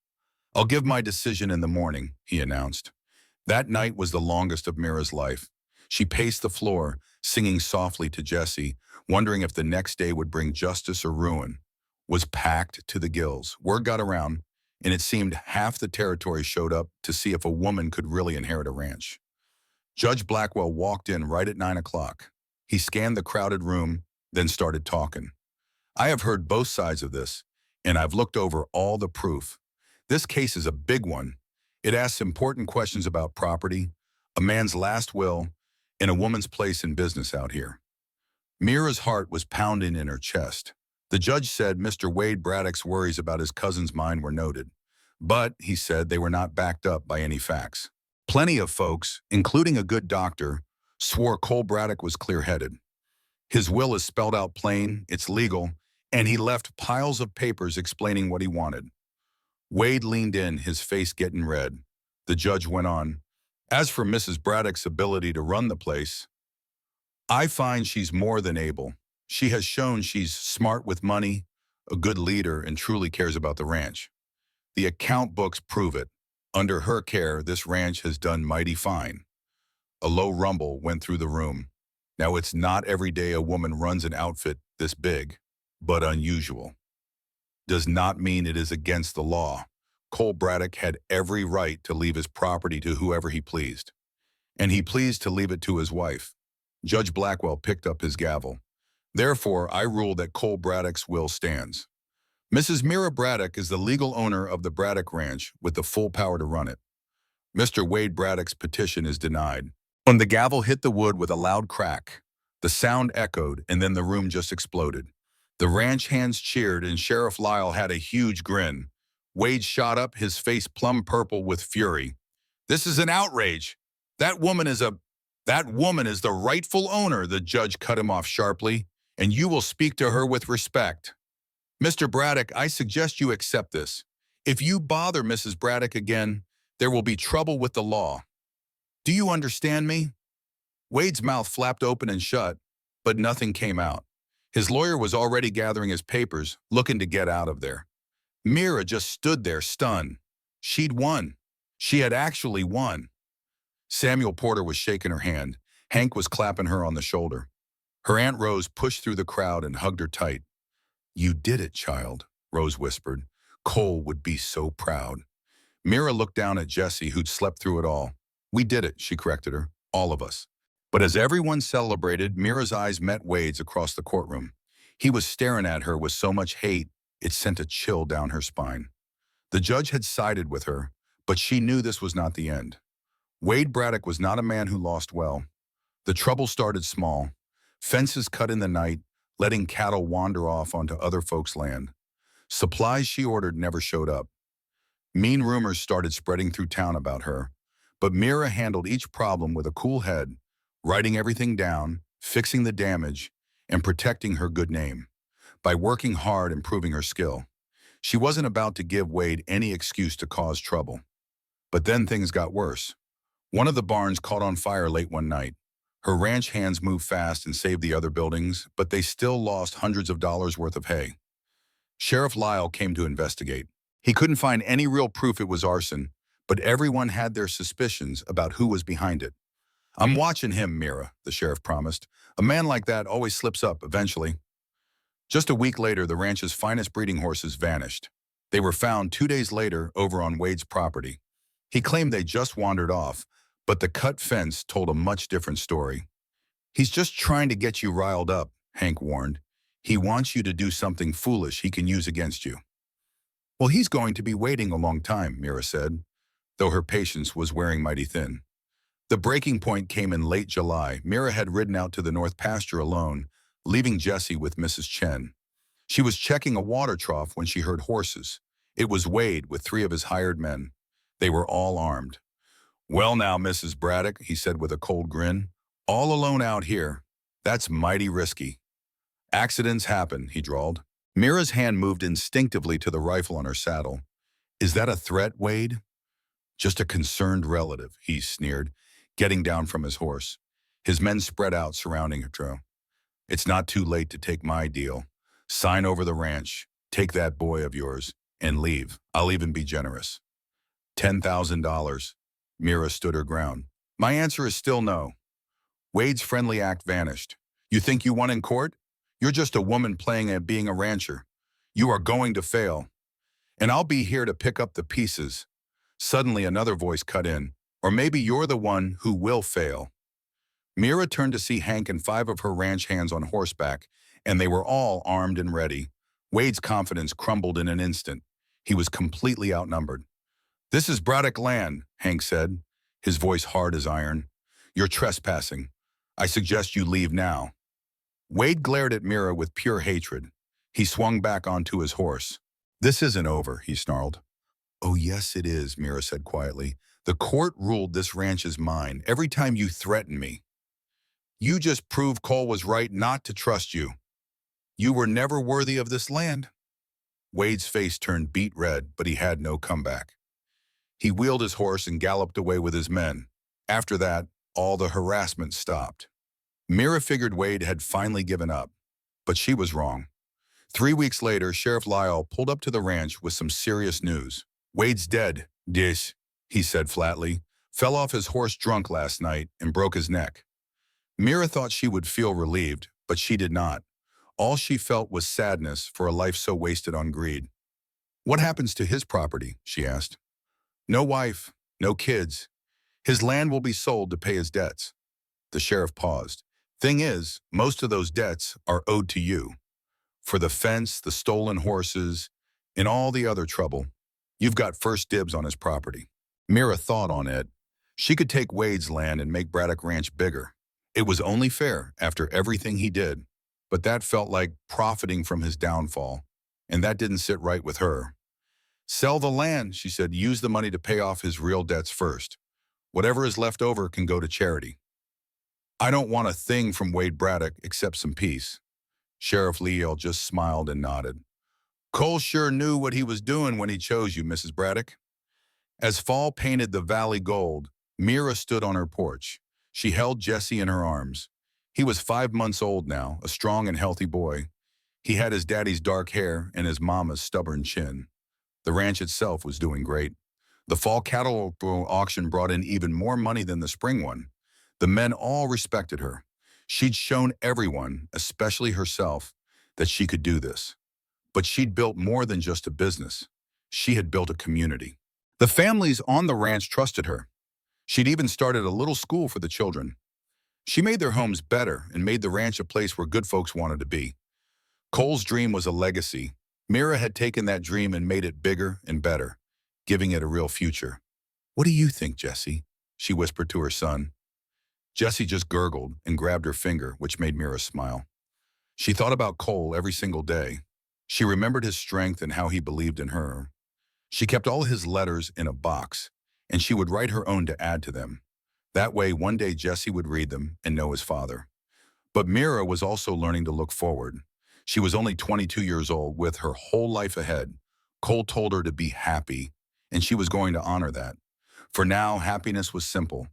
I'll give my decision in the morning, he announced. That night was the longest of Mira's life. She paced the floor, singing softly to Jessie, wondering if the next day would bring justice or ruin. Was packed to the gills. Word got around, and it seemed half the territory showed up to see if a woman could really inherit a ranch. Judge Blackwell walked in right at 9 o'clock. He scanned the crowded room, then started talking. I have heard both sides of this, and I've looked over all the proof. This case is a big one. It asks important questions about property, a man's last will, and a woman's place in business out here. Mira's heart was pounding in her chest. The judge said Mr. Wade Braddock's worries about his cousin's mind were noted, but, he said, they were not backed up by any facts. Plenty of folks, including a good doctor, swore Cole Braddock was clear-headed. His will is spelled out plain, it's legal, and he left piles of papers explaining what he wanted. Wade leaned in, his face getting red. The judge went on, "As for Mrs. Braddock's ability to run the place, I find she's more than able. She has shown she's smart with money, a good leader, and truly cares about the ranch. The account books prove it. Under her care, this ranch has done mighty fine." A low rumble went through the room. Now, it's not every day a woman runs an outfit this big, but unusual. Does not mean it is against the law. Cole Braddock had every right to leave his property to whoever he pleased, and he pleased to leave it to his wife. Judge Blackwell picked up his gavel. "Therefore, I rule that Cole Braddock's will stands. Mrs. Mira Braddock is the legal owner of the Braddock Ranch with the full power to run it. Mr. Wade Braddock's petition is denied." When the gavel hit the wood with a loud crack, the sound echoed, and then the room just exploded. The ranch hands cheered, and Sheriff Lyle had a huge grin. Wade shot up, his face plum purple with fury. "This is an outrage. That woman is the rightful owner," the judge cut him off sharply, "and you will speak to her with respect. Mr. Braddock, I suggest you accept this. If you bother Mrs. Braddock again, there will be trouble with the law. Do you understand me?" Wade's mouth flapped open and shut, but nothing came out. His lawyer was already gathering his papers, looking to get out of there. Mira just stood there, stunned. She'd won. She had actually won. Samuel Porter was shaking her hand. Hank was clapping her on the shoulder. Her Aunt Rose pushed through the crowd and hugged her tight. "You did it, child," Rose whispered. "Cole would be so proud." Mira looked down at Jessie, who'd slept through it all. "We did it," she corrected her. "All of us." But as everyone celebrated, Mira's eyes met Wade's across the courtroom. He was staring at her with so much hate, it sent a chill down her spine. The judge had sided with her, but she knew this was not the end. Wade Braddock was not a man who lost well. The trouble started small. Fences cut in the night, letting cattle wander off onto other folks' land. Supplies she ordered never showed up. Mean rumors started spreading through town about her, but Mira handled each problem with a cool head, writing everything down, fixing the damage, and protecting her good name. By working hard and proving her skill, she wasn't about to give Wade any excuse to cause trouble. But then things got worse. One of the barns caught on fire late one night. Her ranch hands moved fast and saved the other buildings, but they still lost hundreds of dollars worth of hay. Sheriff Lyle came to investigate. He couldn't find any real proof it was arson, but everyone had their suspicions about who was behind it. "I'm watching him, Mira," the sheriff promised. "A man like that always slips up eventually." Just a week later, the ranch's finest breeding horses vanished. They were found 2 days later over on Wade's property. He claimed they just wandered off, but the cut fence told a much different story. "He's just trying to get you riled up," Hank warned. "He wants you to do something foolish he can use against you." "Well, he's going to be waiting a long time," Mira said, though her patience was wearing mighty thin. The breaking point came in late July. Mira had ridden out to the north pasture alone, leaving Jessie with Mrs. Chen. She was checking a water trough when she heard horses. It was Wade with 3 of his hired men. They were all armed. "Well now, Mrs. Braddock," he said with a cold grin, "all alone out here. That's mighty risky." "Accidents happen," he drawled. Mira's hand moved instinctively to the rifle on her saddle. "Is that a threat, Wade?" "Just a concerned relative," he sneered, getting down from his horse. His men spread out, surrounding her. "It's not too late to take my deal. Sign over the ranch, take that boy of yours, and leave. I'll even be generous." $10,000. Mira stood her ground. "My answer is still no." Wade's friendly act vanished. "You think you won in court? You're just a woman playing at being a rancher. You are going to fail. And I'll be here to pick up the pieces." Suddenly another voice cut in. "Or maybe you're the one who will fail." Mira turned to see Hank and 5 of her ranch hands on horseback, and they were all armed and ready. Wade's confidence crumbled in an instant. He was completely outnumbered. "This is Braddock land," Hank said, his voice hard as iron. "You're trespassing. I suggest you leave now." Wade glared at Mira with pure hatred. He swung back onto his horse. "This isn't over," he snarled. "Oh, yes, it is," Mira said quietly. "The court ruled this ranch is mine every time you threaten me. You just proved Cole was right not to trust you. You were never worthy of this land." Wade's face turned beet red, but he had no comeback. He wheeled his horse and galloped away with his men. After that, all the harassment stopped. Mira figured Wade had finally given up, but she was wrong. 3 weeks later, Sheriff Lyle pulled up to the ranch with some serious news. "Wade's dead, Dish," he said flatly. "Fell off his horse drunk last night and broke his neck." Mira thought she would feel relieved, but she did not. All she felt was sadness for a life so wasted on greed. "What happens to his property?" she asked. "No wife, no kids. His land will be sold to pay his debts." The sheriff paused. "Thing is, most of those debts are owed to you. For the fence, the stolen horses, and all the other trouble, you've got first dibs on his property." Mira thought on it. She could take Wade's land and make Braddock Ranch bigger. It was only fair after everything he did, but that felt like profiting from his downfall, and that didn't sit right with her. "Sell the land," she said. "Use the money to pay off his real debts first. Whatever is left over can go to charity." "I don't want a thing from Wade Braddock except some peace." Sheriff Leal just smiled and nodded. "Cole sure knew what he was doing when he chose you, Mrs. Braddock." As fall painted the valley gold, Mira stood on her porch. She held Jesse in her arms. He was 5 months old now, a strong and healthy boy. He had his daddy's dark hair and his mama's stubborn chin. The ranch itself was doing great. The fall cattle auction brought in even more money than the spring one. The men all respected her. She'd shown everyone, especially herself, that she could do this. But she'd built more than just a business. She had built a community. The families on the ranch trusted her. She'd even started a little school for the children. She made their homes better and made the ranch a place where good folks wanted to be. Cole's dream was a legacy. Mira had taken that dream and made it bigger and better, giving it a real future. "What do you think, Jesse?" she whispered to her son. Jesse just gurgled and grabbed her finger, which made Mira smile. She thought about Cole every single day. She remembered his strength and how he believed in her. She kept all his letters in a box, and she would write her own to add to them. That way, one day Jesse would read them and know his father. But Mira was also learning to look forward. She was only 22 years old with her whole life ahead. Cole told her to be happy, and she was going to honor that. For now, happiness was simple.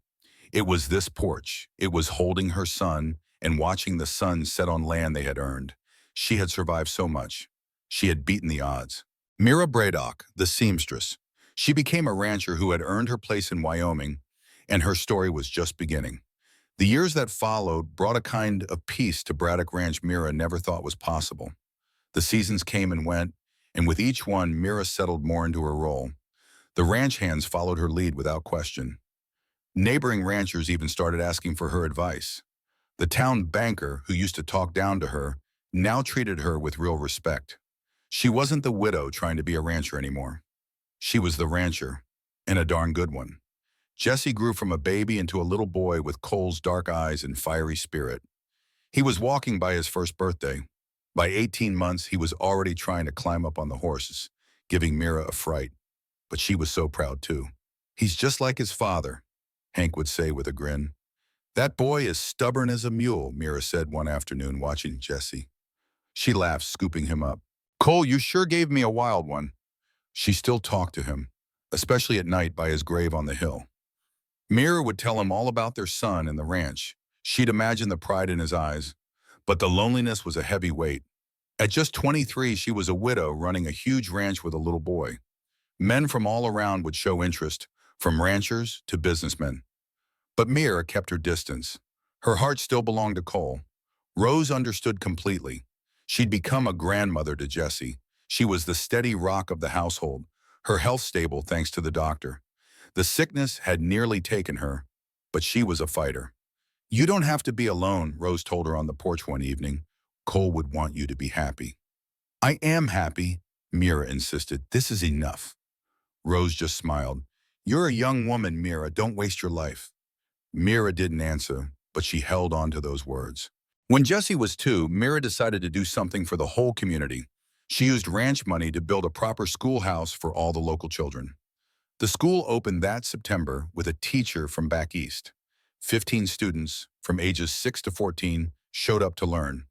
It was this porch. It was holding her son and watching the sun set on land they had earned. She had survived so much. She had beaten the odds. Mira Braddock, the seamstress. She became a rancher who had earned her place in Wyoming, and her story was just beginning. The years that followed brought a kind of peace to Braddock Ranch Mira never thought was possible. The seasons came and went, and with each one, Mira settled more into her role. The ranch hands followed her lead without question. Neighboring ranchers even started asking for her advice. The town banker, who used to talk down to her, now treated her with real respect. She wasn't the widow trying to be a rancher anymore. She was the rancher, and a darn good one. Jesse grew from a baby into a little boy with Cole's dark eyes and fiery spirit. He was walking by his first birthday. By 18 months, he was already trying to climb up on the horses, giving Mira a fright. But she was so proud too. "He's just like his father," Hank would say with a grin. "That boy is stubborn as a mule," Mira said one afternoon watching Jesse. She laughed, scooping him up. "Cole, you sure gave me a wild one." She still talked to him, especially at night by his grave on the hill. Mira would tell him all about their son and the ranch. She'd imagine the pride in his eyes, but the loneliness was a heavy weight. At just 23, she was a widow running a huge ranch with a little boy. Men from all around would show interest, from ranchers to businessmen. But Mira kept her distance. Her heart still belonged to Cole. Rose understood completely. She'd become a grandmother to Jesse. She was the steady rock of the household, her health stable thanks to the doctor. The sickness had nearly taken her, but she was a fighter. "You don't have to be alone," Rose told her on the porch one evening. "Cole would want you to be happy." "I am happy," Mira insisted. "This is enough." Rose just smiled. "You're a young woman, Mira. Don't waste your life." Mira didn't answer, but she held on to those words. When Jesse was 2, Mira decided to do something for the whole community. She used ranch money to build a proper schoolhouse for all the local children. The school opened that September with a teacher from back east. 15 students from ages 6 to 14 showed up to learn.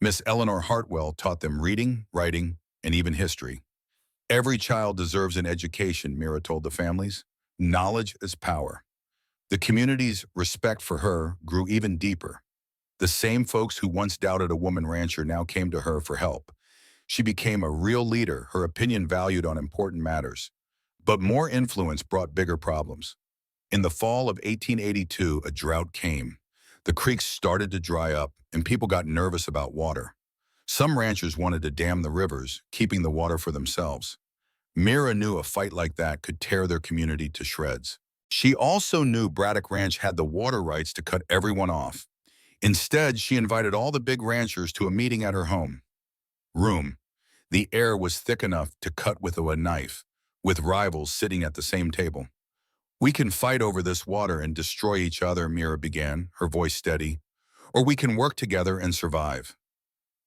Miss Eleanor Hartwell taught them reading, writing, and even history. Every child deserves an education, Mira told the families. Knowledge is power. The community's respect for her grew even deeper. The same folks who once doubted a woman rancher now came to her for help. She became a real leader, her opinion valued on important matters. But more influence brought bigger problems. In the fall of 1882, a drought came. The creeks started to dry up, and people got nervous about water. Some ranchers wanted to dam the rivers, keeping the water for themselves. Mira knew a fight like that could tear their community to shreds. She also knew Braddock Ranch had the water rights to cut everyone off. Instead, she invited all the big ranchers to a meeting at her home. Room. The air was thick enough to cut with a knife, with rivals sitting at the same table. We can fight over this water and destroy each other, Mira began, her voice steady. Or we can work together and survive.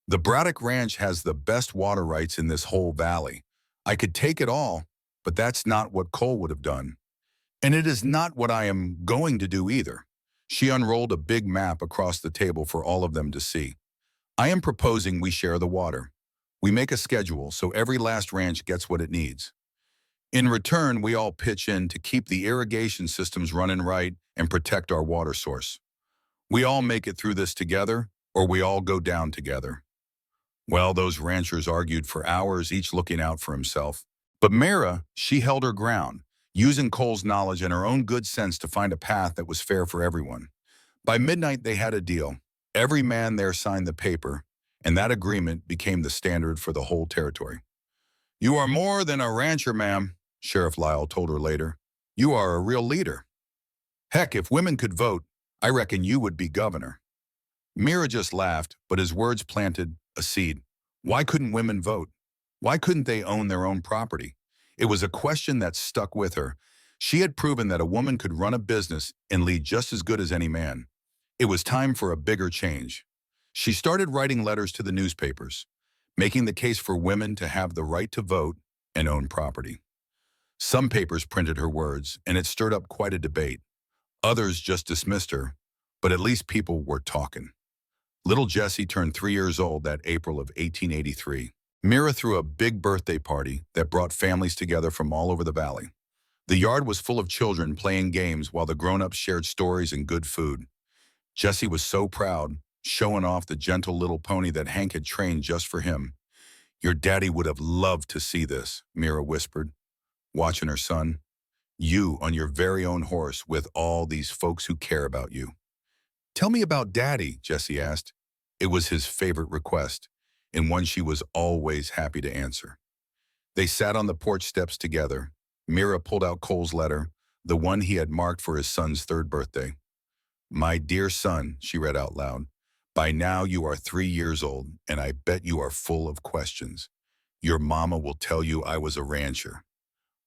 The Braddock Ranch has the best water rights in this whole valley. I could take it all, but that's not what Cole would have done. And it is not what I am going to do either. She unrolled a big map across the table for all of them to see. I am proposing we share the water. We make a schedule so every last ranch gets what it needs. In return, we all pitch in to keep the irrigation systems running right and protect our water source. We all make it through this together, or we all go down together. Well, those ranchers argued for hours, each looking out for himself. But Mira, she held her ground, using Cole's knowledge and her own good sense to find a path that was fair for everyone. By midnight, they had a deal. Every man there signed the paper, and that agreement became the standard for the whole territory. You are more than a rancher, ma'am, Sheriff Lyle told her later. You are a real leader. Heck, if women could vote, I reckon you would be governor. Mira just laughed, but his words planted a seed. Why couldn't women vote? Why couldn't they own their own property? It was a question that stuck with her. She had proven that a woman could run a business and lead just as good as any man. It was time for a bigger change. She started writing letters to the newspapers, making the case for women to have the right to vote and own property. Some papers printed her words, and it stirred up quite a debate. Others just dismissed her, but at least people were talking. Little Jessie turned 3 years old that April of 1883. Mira threw a big birthday party that brought families together from all over the valley. The yard was full of children playing games while the grown-ups shared stories and good food. Jessie was so proud, showing off the gentle little pony that Hank had trained just for him. Your daddy would have loved to see this, Mira whispered, watching her son. You on your very own horse with all these folks who care about you. Tell me about Daddy, Jessie asked. It was his favorite request, and one she was always happy to answer. They sat on the porch steps together. Mira pulled out Cole's letter, the one he had marked for his son's 3rd birthday. My dear son, she read out loud, by now you are 3 years old, and I bet you are full of questions. Your mama will tell you I was a rancher.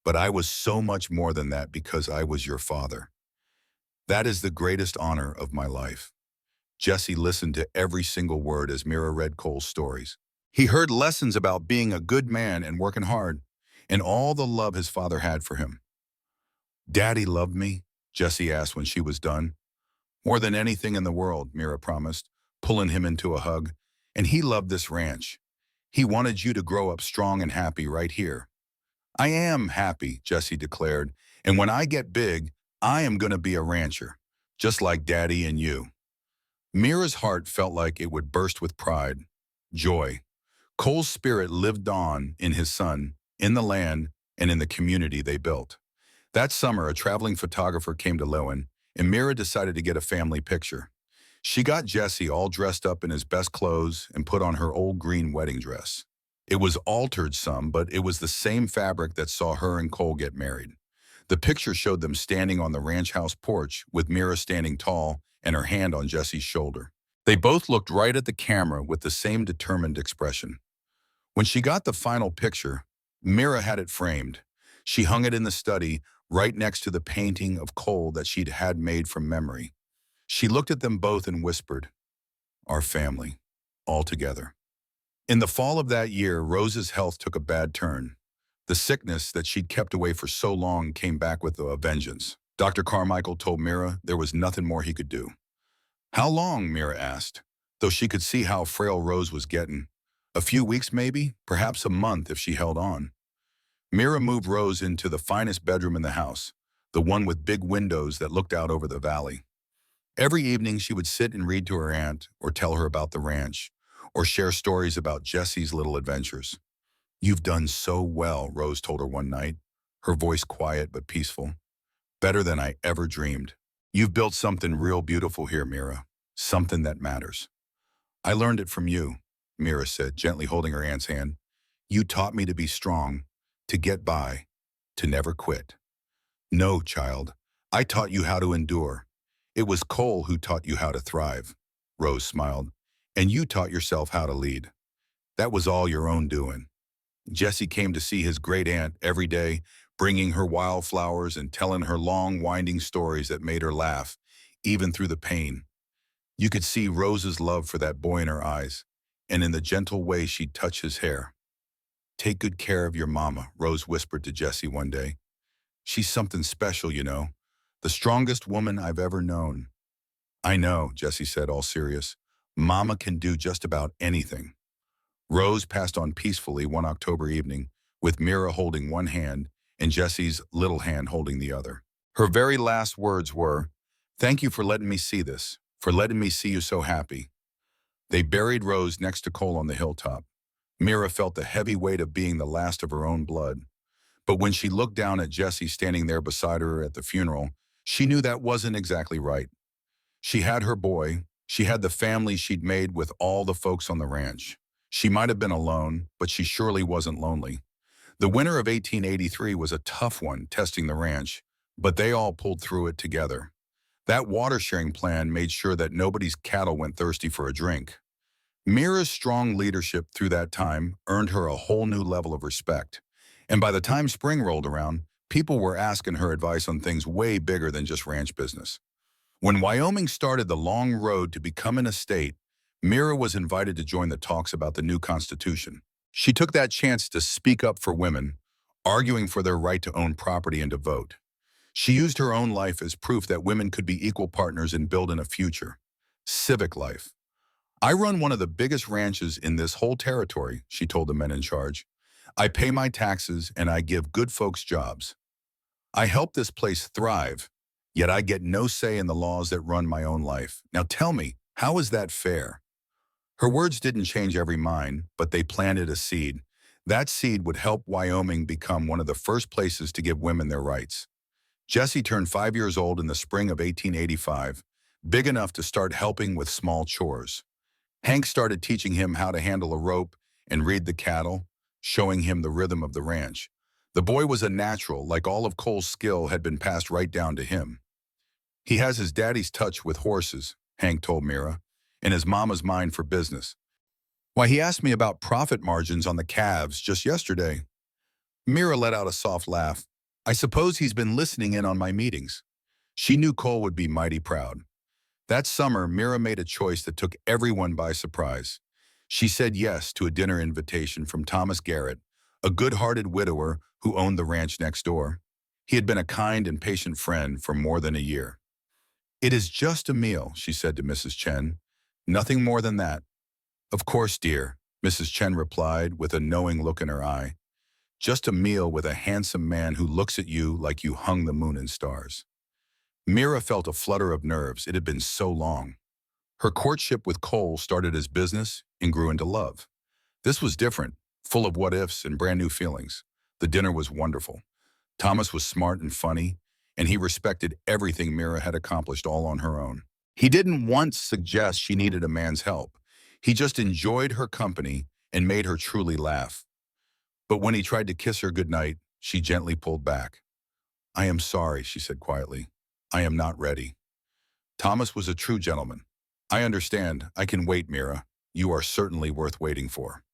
But I was so much more than that because I was your father. That is the greatest honor of my life. Jessie listened to every single word as Mira read Cole's stories. He heard lessons about being a good man and working hard, and all the love his father had for him. Daddy loved me, Jessie asked when she was done. More than anything in the world, Mira promised, pulling him into a hug. And he loved this ranch. He wanted you to grow up strong and happy right here. I am happy, Jessie declared, and when I get big, I am going to be a rancher, just like Daddy and you. Mira's heart felt like it would burst with pride, joy. Cole's spirit lived on in his son, in the land, and in the community they built. That summer, a traveling photographer came to Lowen, and Mira decided to get a family picture. She got Jessie all dressed up in his best clothes and put on her old green wedding dress. It was altered some, but it was the same fabric that saw her and Cole get married. The picture showed them standing on the ranch house porch with Mira standing tall and her hand on Jessie's shoulder. They both looked right at the camera with the same determined expression. When she got the final picture, Mira had it framed. She hung it in the study right next to the painting of Cole that she'd had made from memory. She looked at them both and whispered, our family, all together. In the fall of that year, Rose's health took a bad turn. The sickness that she'd kept away for so long came back with a vengeance. Dr. Carmichael told Mira there was nothing more he could do. How long, Mira asked, though she could see how frail Rose was getting. A few weeks maybe, perhaps a month if she held on. Mira moved Rose into the finest bedroom in the house, the one with big windows that looked out over the valley. Every evening she would sit and read to her aunt or tell her about the ranch or share stories about Jesse's little adventures. "You've done so well," Rose told her one night, her voice quiet but peaceful. "Better than I ever dreamed. You've built something real beautiful here, Mira, something that matters." "I learned it from you," Mira said, gently holding her aunt's hand. "You taught me to be strong, to get by, to never quit." "No, child, I taught you how to endure. It was Cole who taught you how to thrive," Rose smiled. "And you taught yourself how to lead. That was all your own doing." Jesse came to see his great-aunt every day, bringing her wildflowers and telling her long, winding stories that made her laugh, even through the pain. You could see Rose's love for that boy in her eyes, and in the gentle way she'd touch his hair. "Take good care of your mama," Rose whispered to Jesse one day. "She's something special, you know. The strongest woman I've ever known." "I know," Jesse said, all serious. "Mama can do just about anything." Rose passed on peacefully one October evening, with Mira holding one hand and Jesse's little hand holding the other. Her very last words were, "Thank you for letting me see this, for letting me see you so happy." They buried Rose next to Cole on the hilltop. Mira felt the heavy weight of being the last of her own blood. But when she looked down at Jesse standing there beside her at the funeral, she knew that wasn't exactly right. She had her boy. She had the family she'd made with all the folks on the ranch. She might have been alone, but she surely wasn't lonely. The winter of 1883 was a tough one, testing the ranch, but they all pulled through it together. That water-sharing plan made sure that nobody's cattle went thirsty for a drink. Mira's strong leadership through that time earned her a whole new level of respect. And by the time spring rolled around, people were asking her advice on things way bigger than just ranch business. When Wyoming started the long road to becoming a state, Mira was invited to join the talks about the new Constitution. She took that chance to speak up for women, arguing for their right to own property and to vote. She used her own life as proof that women could be equal partners in building a future. Civic life. "I run one of the biggest ranches in this whole territory," she told the men in charge. "I pay my taxes and I give good folks jobs. I help this place thrive, yet I get no say in the laws that run my own life. Now tell me, how is that fair?" Her words didn't change every mind, but they planted a seed. That seed would help Wyoming become one of the first places to give women their rights. Jesse turned 5 years old in the spring of 1885, big enough to start helping with small chores. Hank started teaching him how to handle a rope and read the cattle, showing him the rhythm of the ranch. The boy was a natural, like all of Cole's skill had been passed right down to him. "He has his daddy's touch with horses," Hank told Mira, "and his mama's mind for business. Why, he asked me about profit margins on the calves just yesterday." Mira let out a soft laugh. "I suppose he's been listening in on my meetings." She knew Cole would be mighty proud. That summer, Mira made a choice that took everyone by surprise. She said yes to a dinner invitation from Thomas Garrett, a good-hearted widower who owned the ranch next door. He had been a kind and patient friend for more than a year. "It is just a meal," she said to Mrs. Chen. "Nothing more than that." "Of course, dear," Mrs. Chen replied with a knowing look in her eye. "Just a meal with a handsome man who looks at you like you hung the moon and stars." Mira felt a flutter of nerves. It had been so long. Her courtship with Cole started as business and grew into love. This was different, full of what-ifs and brand new feelings. The dinner was wonderful. Thomas was smart and funny, and he respected everything Mira had accomplished all on her own. He didn't once suggest she needed a man's help. He just enjoyed her company and made her truly laugh. But when he tried to kiss her goodnight, she gently pulled back. "I am sorry," she said quietly. "I am not ready." Thomas was a true gentleman. "I understand. I can wait, Mira. You are certainly worth waiting for."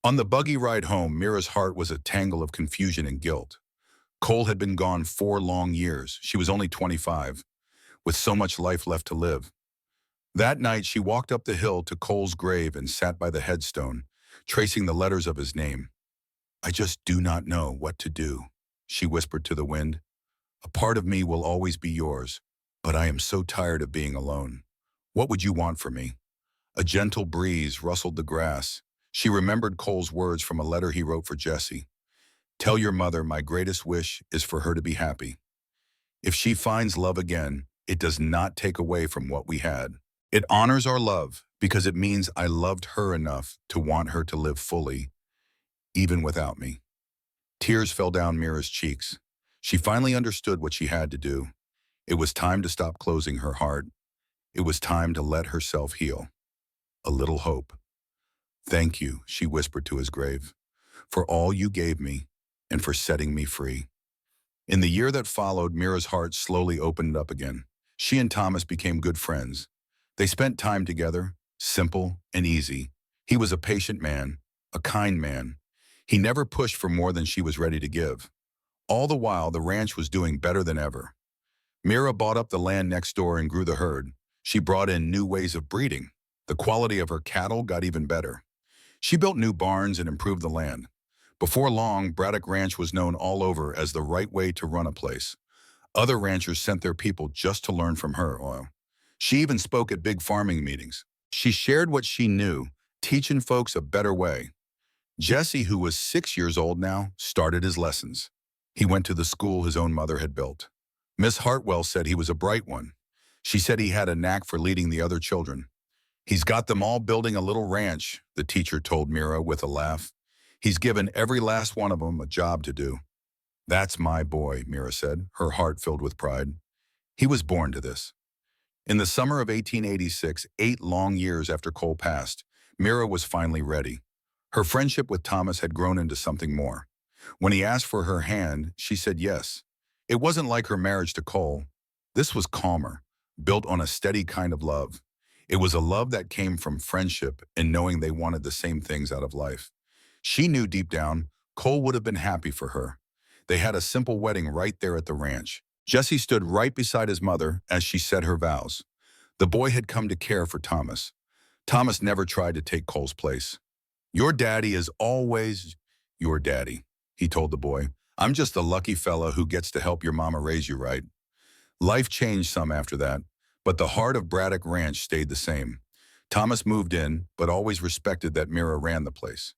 On the buggy ride home, Mira's heart was a tangle of confusion and guilt. Cole had been gone 4 long years. She was only 25, with so much life left to live. That night, she walked up the hill to Cole's grave and sat by the headstone, tracing the letters of his name. "I just do not know what to do," she whispered to the wind. "A part of me will always be yours, but I am so tired of being alone. What would you want from me?" A gentle breeze rustled the grass. She remembered Cole's words from a letter he wrote for Jessie. "Tell your mother my greatest wish is for her to be happy. If she finds love again, it does not take away from what we had. It honors our love because it means I loved her enough to want her to live fully, even without me." Tears fell down Mira's cheeks. She finally understood what she had to do. It was time to stop closing her heart. It was time to let herself heal. A little hope. "Thank you," she whispered to his grave, "for all you gave me and for setting me free." In the year that followed, Mira's heart slowly opened up again. She and Thomas became good friends. They spent time together, simple and easy. He was a patient man, a kind man. He never pushed for more than she was ready to give. All the while, the ranch was doing better than ever. Mira bought up the land next door and grew the herd. She brought in new ways of breeding. The quality of her cattle got even better. She built new barns and improved the land. Before long, Braddock Ranch was known all over as the right way to run a place. Other ranchers sent their people just to learn from her. She even spoke at big farming meetings. She shared what she knew, teaching folks a better way. Jesse, who was 6 years old now, started his lessons. He went to the school his own mother had built. Miss Hartwell said he was a bright one. She said he had a knack for leading the other children. "He's got them all building a little ranch," the teacher told Mira with a laugh. "He's given every last one of them a job to do." "That's my boy," Mira said, her heart filled with pride. "He was born to this." In the summer of 1886, 8 long years after Cole passed, Mira was finally ready. Her friendship with Thomas had grown into something more. When he asked for her hand, she said yes. It wasn't like her marriage to Cole. This was calmer, built on a steady kind of love. It was a love that came from friendship and knowing they wanted the same things out of life. She knew deep down Cole would have been happy for her. They had a simple wedding right there at the ranch. Jesse stood right beside his mother as she said her vows. The boy had come to care for Thomas. Thomas never tried to take Cole's place. "Your daddy is always your daddy," he told the boy. "I'm just the lucky fella who gets to help your mama raise you right." Life changed some after that, but the heart of Braddock Ranch stayed the same. Thomas moved in, but always respected that Mira ran the place.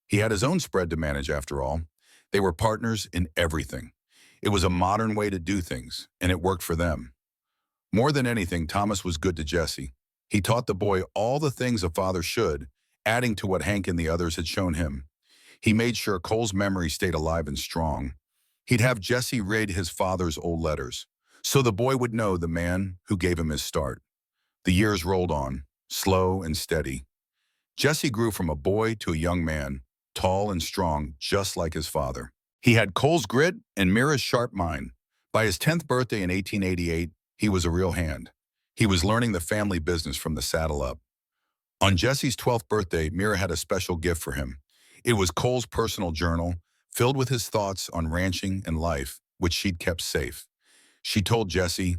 He had his own spread to manage after all. They were partners in everything. It was a modern way to do things, and it worked for them. More than anything, Thomas was good to Jesse. He taught the boy all the things a father should, adding to what Hank and the others had shown him. He made sure Cole's memory stayed alive and strong. He'd have Jesse read his father's old letters, so the boy would know the man who gave him his start. The years rolled on, slow and steady. Jesse grew from a boy to a young man, tall and strong, just like his father. He had Cole's grit and Mira's sharp mind. By his 10th birthday in 1888, he was a real hand. He was learning the family business from the saddle up. On Jesse's 12th birthday, Mira had a special gift for him. It was Cole's personal journal, filled with his thoughts on ranching and life, which she'd kept safe. She told Jesse,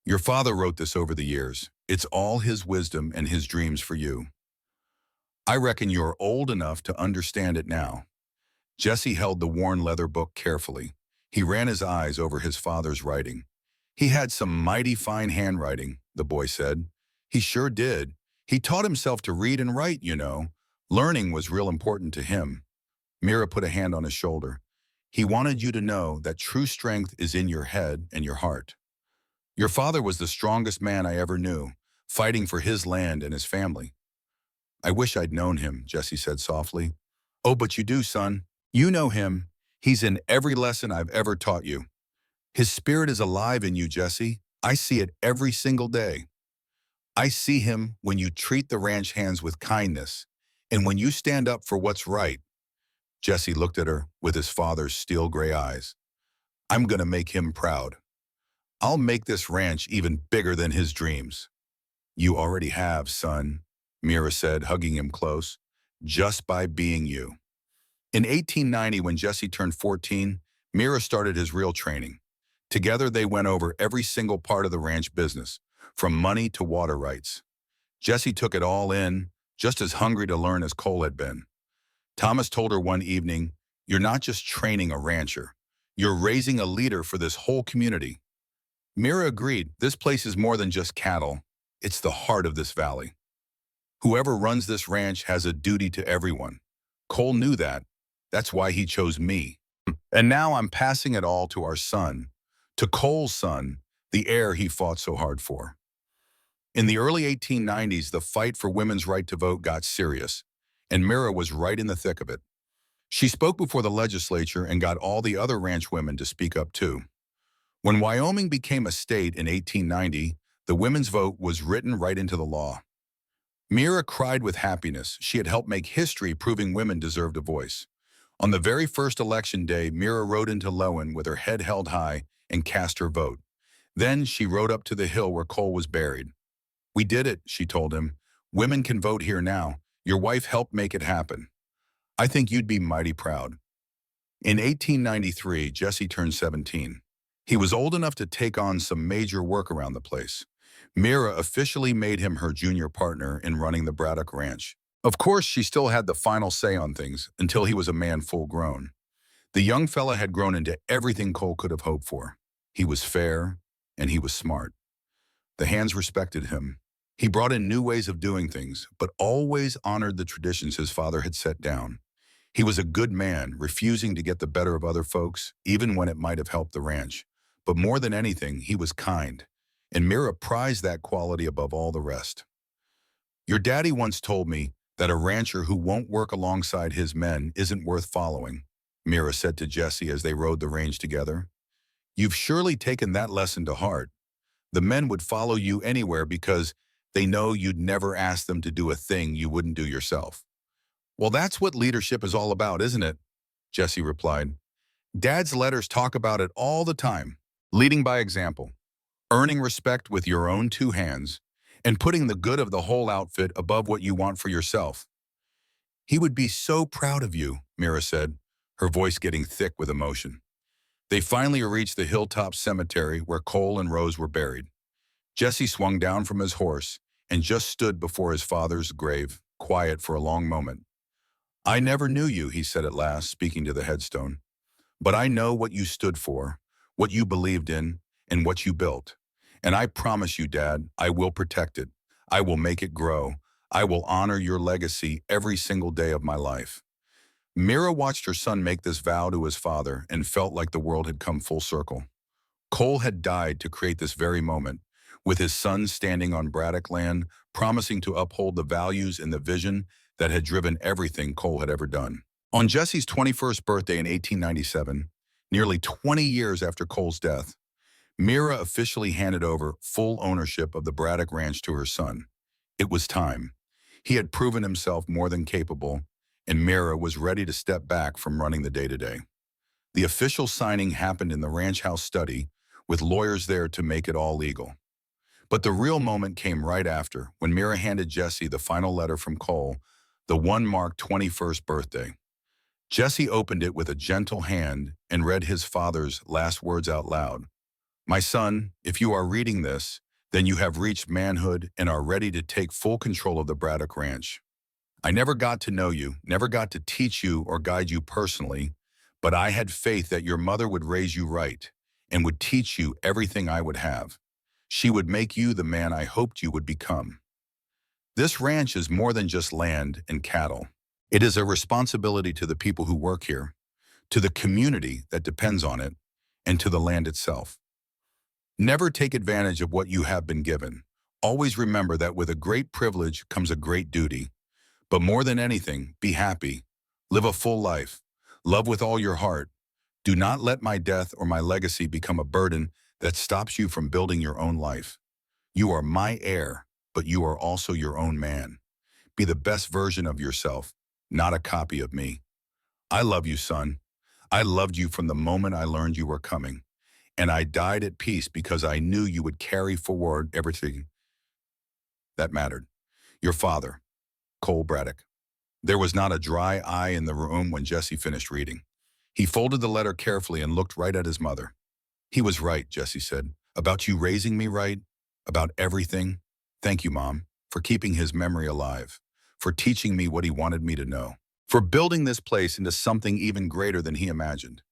"Your father wrote this over the years. It's all his wisdom and his dreams for you. I reckon you're old enough to understand it now." Jesse held the worn leather book carefully. He ran his eyes over his father's writing. "He had some mighty fine handwriting," the boy said. "He sure did. He taught himself to read and write, you know. Learning was real important to him." Mira put a hand on his shoulder. "He wanted you to know that true strength is in your head and your heart. Your father was the strongest man I ever knew, fighting for his land and his family." "I wish I'd known him," Jesse said softly. "Oh, but you do, son. You know him. He's in every lesson I've ever taught you. His spirit is alive in you, Jesse. I see it every single day. I see him when you treat the ranch hands with kindness and when you stand up for what's right." Jesse looked at her with his father's steel gray eyes. "I'm going to make him proud. I'll make this ranch even bigger than his dreams." "You already have, son," Mira said, hugging him close, "just by being you." In 1890, when Jesse turned 14, Mira started his real training. Together, they went over every single part of the ranch business, from money to water rights. Jesse took it all in, just as hungry to learn as Cole had been. Thomas told her one evening, "You're not just training a rancher. You're raising a leader for this whole community." Mira agreed, this place is more than just cattle. It's the heart of this valley. Whoever runs this ranch has a duty to everyone. Cole knew that. That's why he chose me. And now I'm passing it all to our son, to Cole's son, the heir he fought so hard for. In the early 1890s, the fight for women's right to vote got serious, and Mira was right in the thick of it. She spoke before the legislature and got all the other ranch women to speak up too. When Wyoming became a state in 1890, the women's vote was written right into the law. Mira cried with happiness. She had helped make history proving women deserved a voice. On the very first election day, Mira rode into Lawmen with her head held high and cast her vote. Then she rode up to the hill where Cole was buried. "We did it," she told him. "Women can vote here now. Your wife helped make it happen. I think you'd be mighty proud." In 1893, Jesse turned 17. He was old enough to take on some major work around the place. Mira officially made him her junior partner in running the Braddock Ranch. Of course, she still had the final say on things until he was a man full grown. The young fella had grown into everything Cole could have hoped for. He was fair, and he was smart. The hands respected him. He brought in new ways of doing things, but always honored the traditions his father had set down. He was a good man, refusing to get the better of other folks, even when it might have helped the ranch. But more than anything, he was kind, and Mira prized that quality above all the rest. "Your daddy once told me that a rancher who won't work alongside his men isn't worth following," Mira said to Jesse as they rode the range together. "You've surely taken that lesson to heart. The men would follow you anywhere because they know you'd never ask them to do a thing you wouldn't do yourself." "Well, that's what leadership is all about, isn't it?" Jesse replied. "Dad's letters talk about it all the time. Leading by example, earning respect with your own two hands, and putting the good of the whole outfit above what you want for yourself." "He would be so proud of you," Mira said, her voice getting thick with emotion. They finally reached the hilltop cemetery where Cole and Rose were buried. Jesse swung down from his horse and just stood before his father's grave, quiet for a long moment. "I never knew you," he said at last, speaking to the headstone. "But I know what you stood for, what you believed in, and what you built. And I promise you, Dad, I will protect it. I will make it grow. I will honor your legacy every single day of my life." Mira watched her son make this vow to his father and felt like the world had come full circle. Cole had died to create this very moment, with his son standing on Braddock land, promising to uphold the values and the vision that had driven everything Cole had ever done. On Jesse's 21st birthday in 1897, nearly 20 years after Cole's death, Mira officially handed over full ownership of the Braddock Ranch to her son. It was time. He had proven himself more than capable, and Mira was ready to step back from running the day-to-day. The official signing happened in the ranch house study, with lawyers there to make it all legal. But the real moment came right after, when Mira handed Jesse the final letter from Cole, the one marked 21st birthday. Jesse opened it with a gentle hand and read his father's last words out loud. "My son, if you are reading this, then you have reached manhood and are ready to take full control of the Braddock Ranch. I never got to know you, never got to teach you or guide you personally, but I had faith that your mother would raise you right and would teach you everything I would have. She would make you the man I hoped you would become. This ranch is more than just land and cattle. It is a responsibility to the people who work here, to the community that depends on it, and to the land itself. Never take advantage of what you have been given. Always remember that with a great privilege comes a great duty. But more than anything, be happy. Live a full life. Love with all your heart. Do not let my death or my legacy become a burden that stops you from building your own life. You are my heir, but you are also your own man. Be the best version of yourself, not a copy of me. I love you, son. I loved you from the moment I learned you were coming, and I died at peace because I knew you would carry forward everything that mattered. Your father, Cole Braddock." There was not a dry eye in the room when Jesse finished reading. He folded the letter carefully and looked right at his mother. "He was right," Jesse said, "about you raising me right, About everything. Thank you, Mom, for keeping his memory alive, for teaching me what he wanted me to know, for building this place into something even greater than he imagined.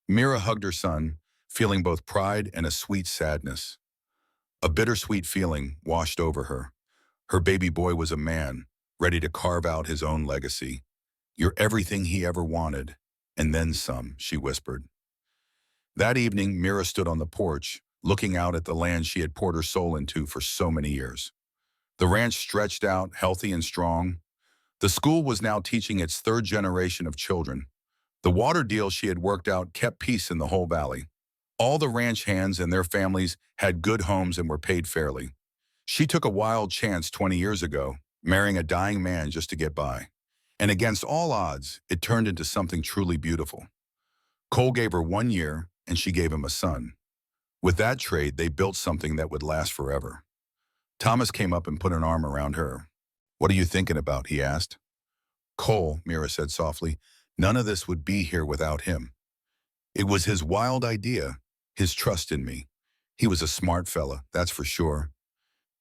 Mira hugged her son, feeling both pride and a sweet sadness. A bittersweet feeling washed over her. Her baby boy was a man, ready to carve out his own legacy. You're everything he ever wanted, and then some, she whispered. That evening, Mira stood on the porch, looking out at the land she had poured her soul into for so many years. The ranch stretched out, healthy and strong. The school was now teaching its third generation of children. The water deal she had worked out kept peace in the whole valley. All the ranch hands and their families had good homes and were paid fairly. She took a wild chance 20 years ago, marrying a dying man just to get by. And against all odds, it turned into something truly beautiful. Cole gave her 1 year, and she gave him a son. With that trade, they built something that would last forever. Thomas came up and put an arm around her. "What are you thinking about?" he asked. "Cole," Mira said softly, "none of this would be here without him. It was his wild idea, his trust in me. He was a smart fella, that's for sure.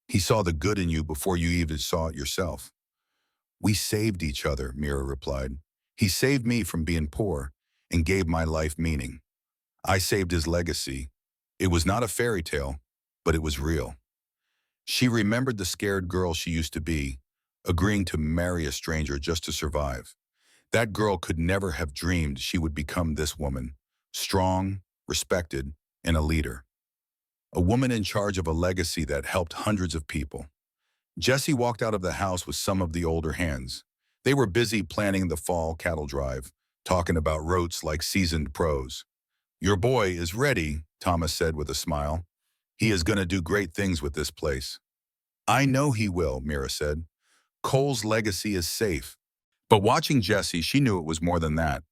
He saw the good in you before you even saw it yourself." "We saved each other," Mira replied. "He saved me from being poor and gave my life meaning. I saved his legacy. It was not a fairy tale, but it was real." She remembered the scared girl she used to be, agreeing to marry a stranger just to survive. That girl could never have dreamed she would become this woman, strong, respected, and a leader. A woman in charge of a legacy that helped hundreds of people. Jesse walked out of the house with some of the older hands. They were busy planning the fall cattle drive, talking about routes like seasoned pros. "Your boy is ready," Thomas said with a smile. "He is going to do great things with this place." "I know he will," Mira said. "Cole's legacy is safe." But watching Jesse, she knew it was more than that.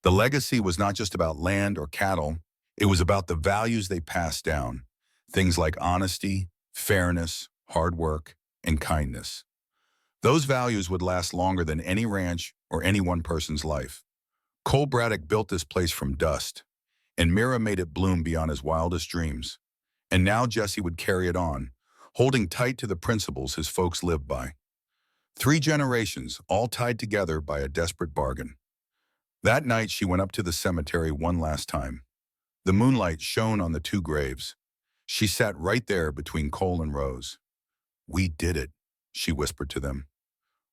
The legacy was not just about land or cattle. It was about the values they passed down. Things like honesty, fairness, hard work, and kindness. Those values would last longer than any ranch or any one person's life. Cole Braddock built this place from dust, and Mira made it bloom beyond his wildest dreams. And now Jesse would carry it on, holding tight to the principles his folks lived by. 3 generations, all tied together by a desperate bargain. That night, she went up to the cemetery one last time. The moonlight shone on the 2 graves. She sat right there between Cole and Rose. "We did it," she whispered to them.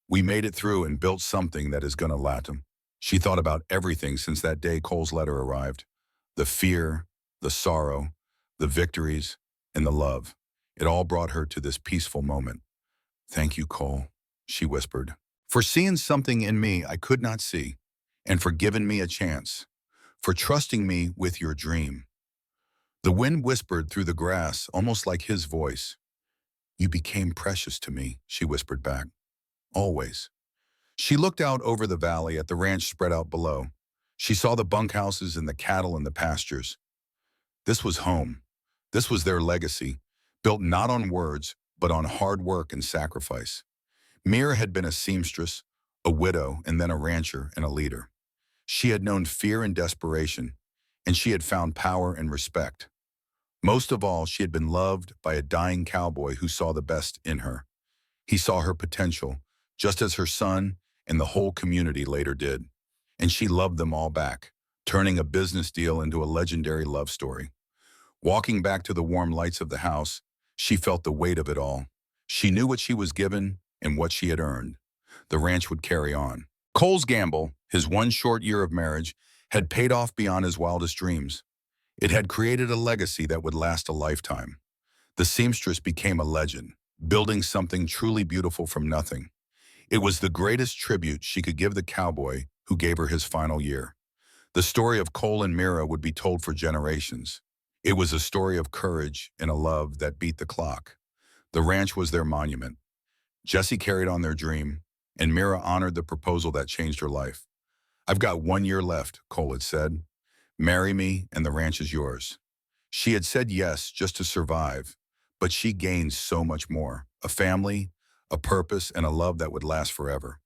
"We made it through and built something that is going to last." She thought about everything since that day Cole's letter arrived. The fear, the sorrow, the victories, and the love. It all brought her to this peaceful moment. "Thank you, Cole," she whispered, "for seeing something in me I could not see, and for giving me a chance, for trusting me with your dream." The wind whispered through the grass, almost like his voice. "You became precious to me," she whispered back. "Always." She looked out over the valley at the ranch spread out below. She saw the bunkhouses and the cattle in the pastures. This was home. This was their legacy, built not on words, but on hard work and sacrifice. Mira had been a seamstress, a widow, and then a rancher and a leader. She had known fear and desperation, and she had found power and respect. Most of all, she had been loved by a dying cowboy who saw the best in her. He saw her potential, just as her son and the whole community later did. And she loved them all back, turning a business deal into a legendary love story. Walking back to the warm lights of the house, she felt the weight of it all. She knew what she was given and what she had earned. The ranch would carry on. Cole's gamble, his 1 short year of marriage, had paid off beyond his wildest dreams. It had created a legacy that would last a lifetime. The seamstress became a legend, building something truly beautiful from nothing. It was the greatest tribute she could give the cowboy who gave her his final year. The story of Cole and Mira would be told for generations. It was a story of courage and a love that beat the clock. The ranch was their monument. Jesse carried on their dream, and Mira honored the proposal that changed her life. "I've got 1 year left," Cole had said. "Marry me, and the ranch is yours." She had said yes just to survive, but she gained so much more: a family, a purpose, and a love that would last forever.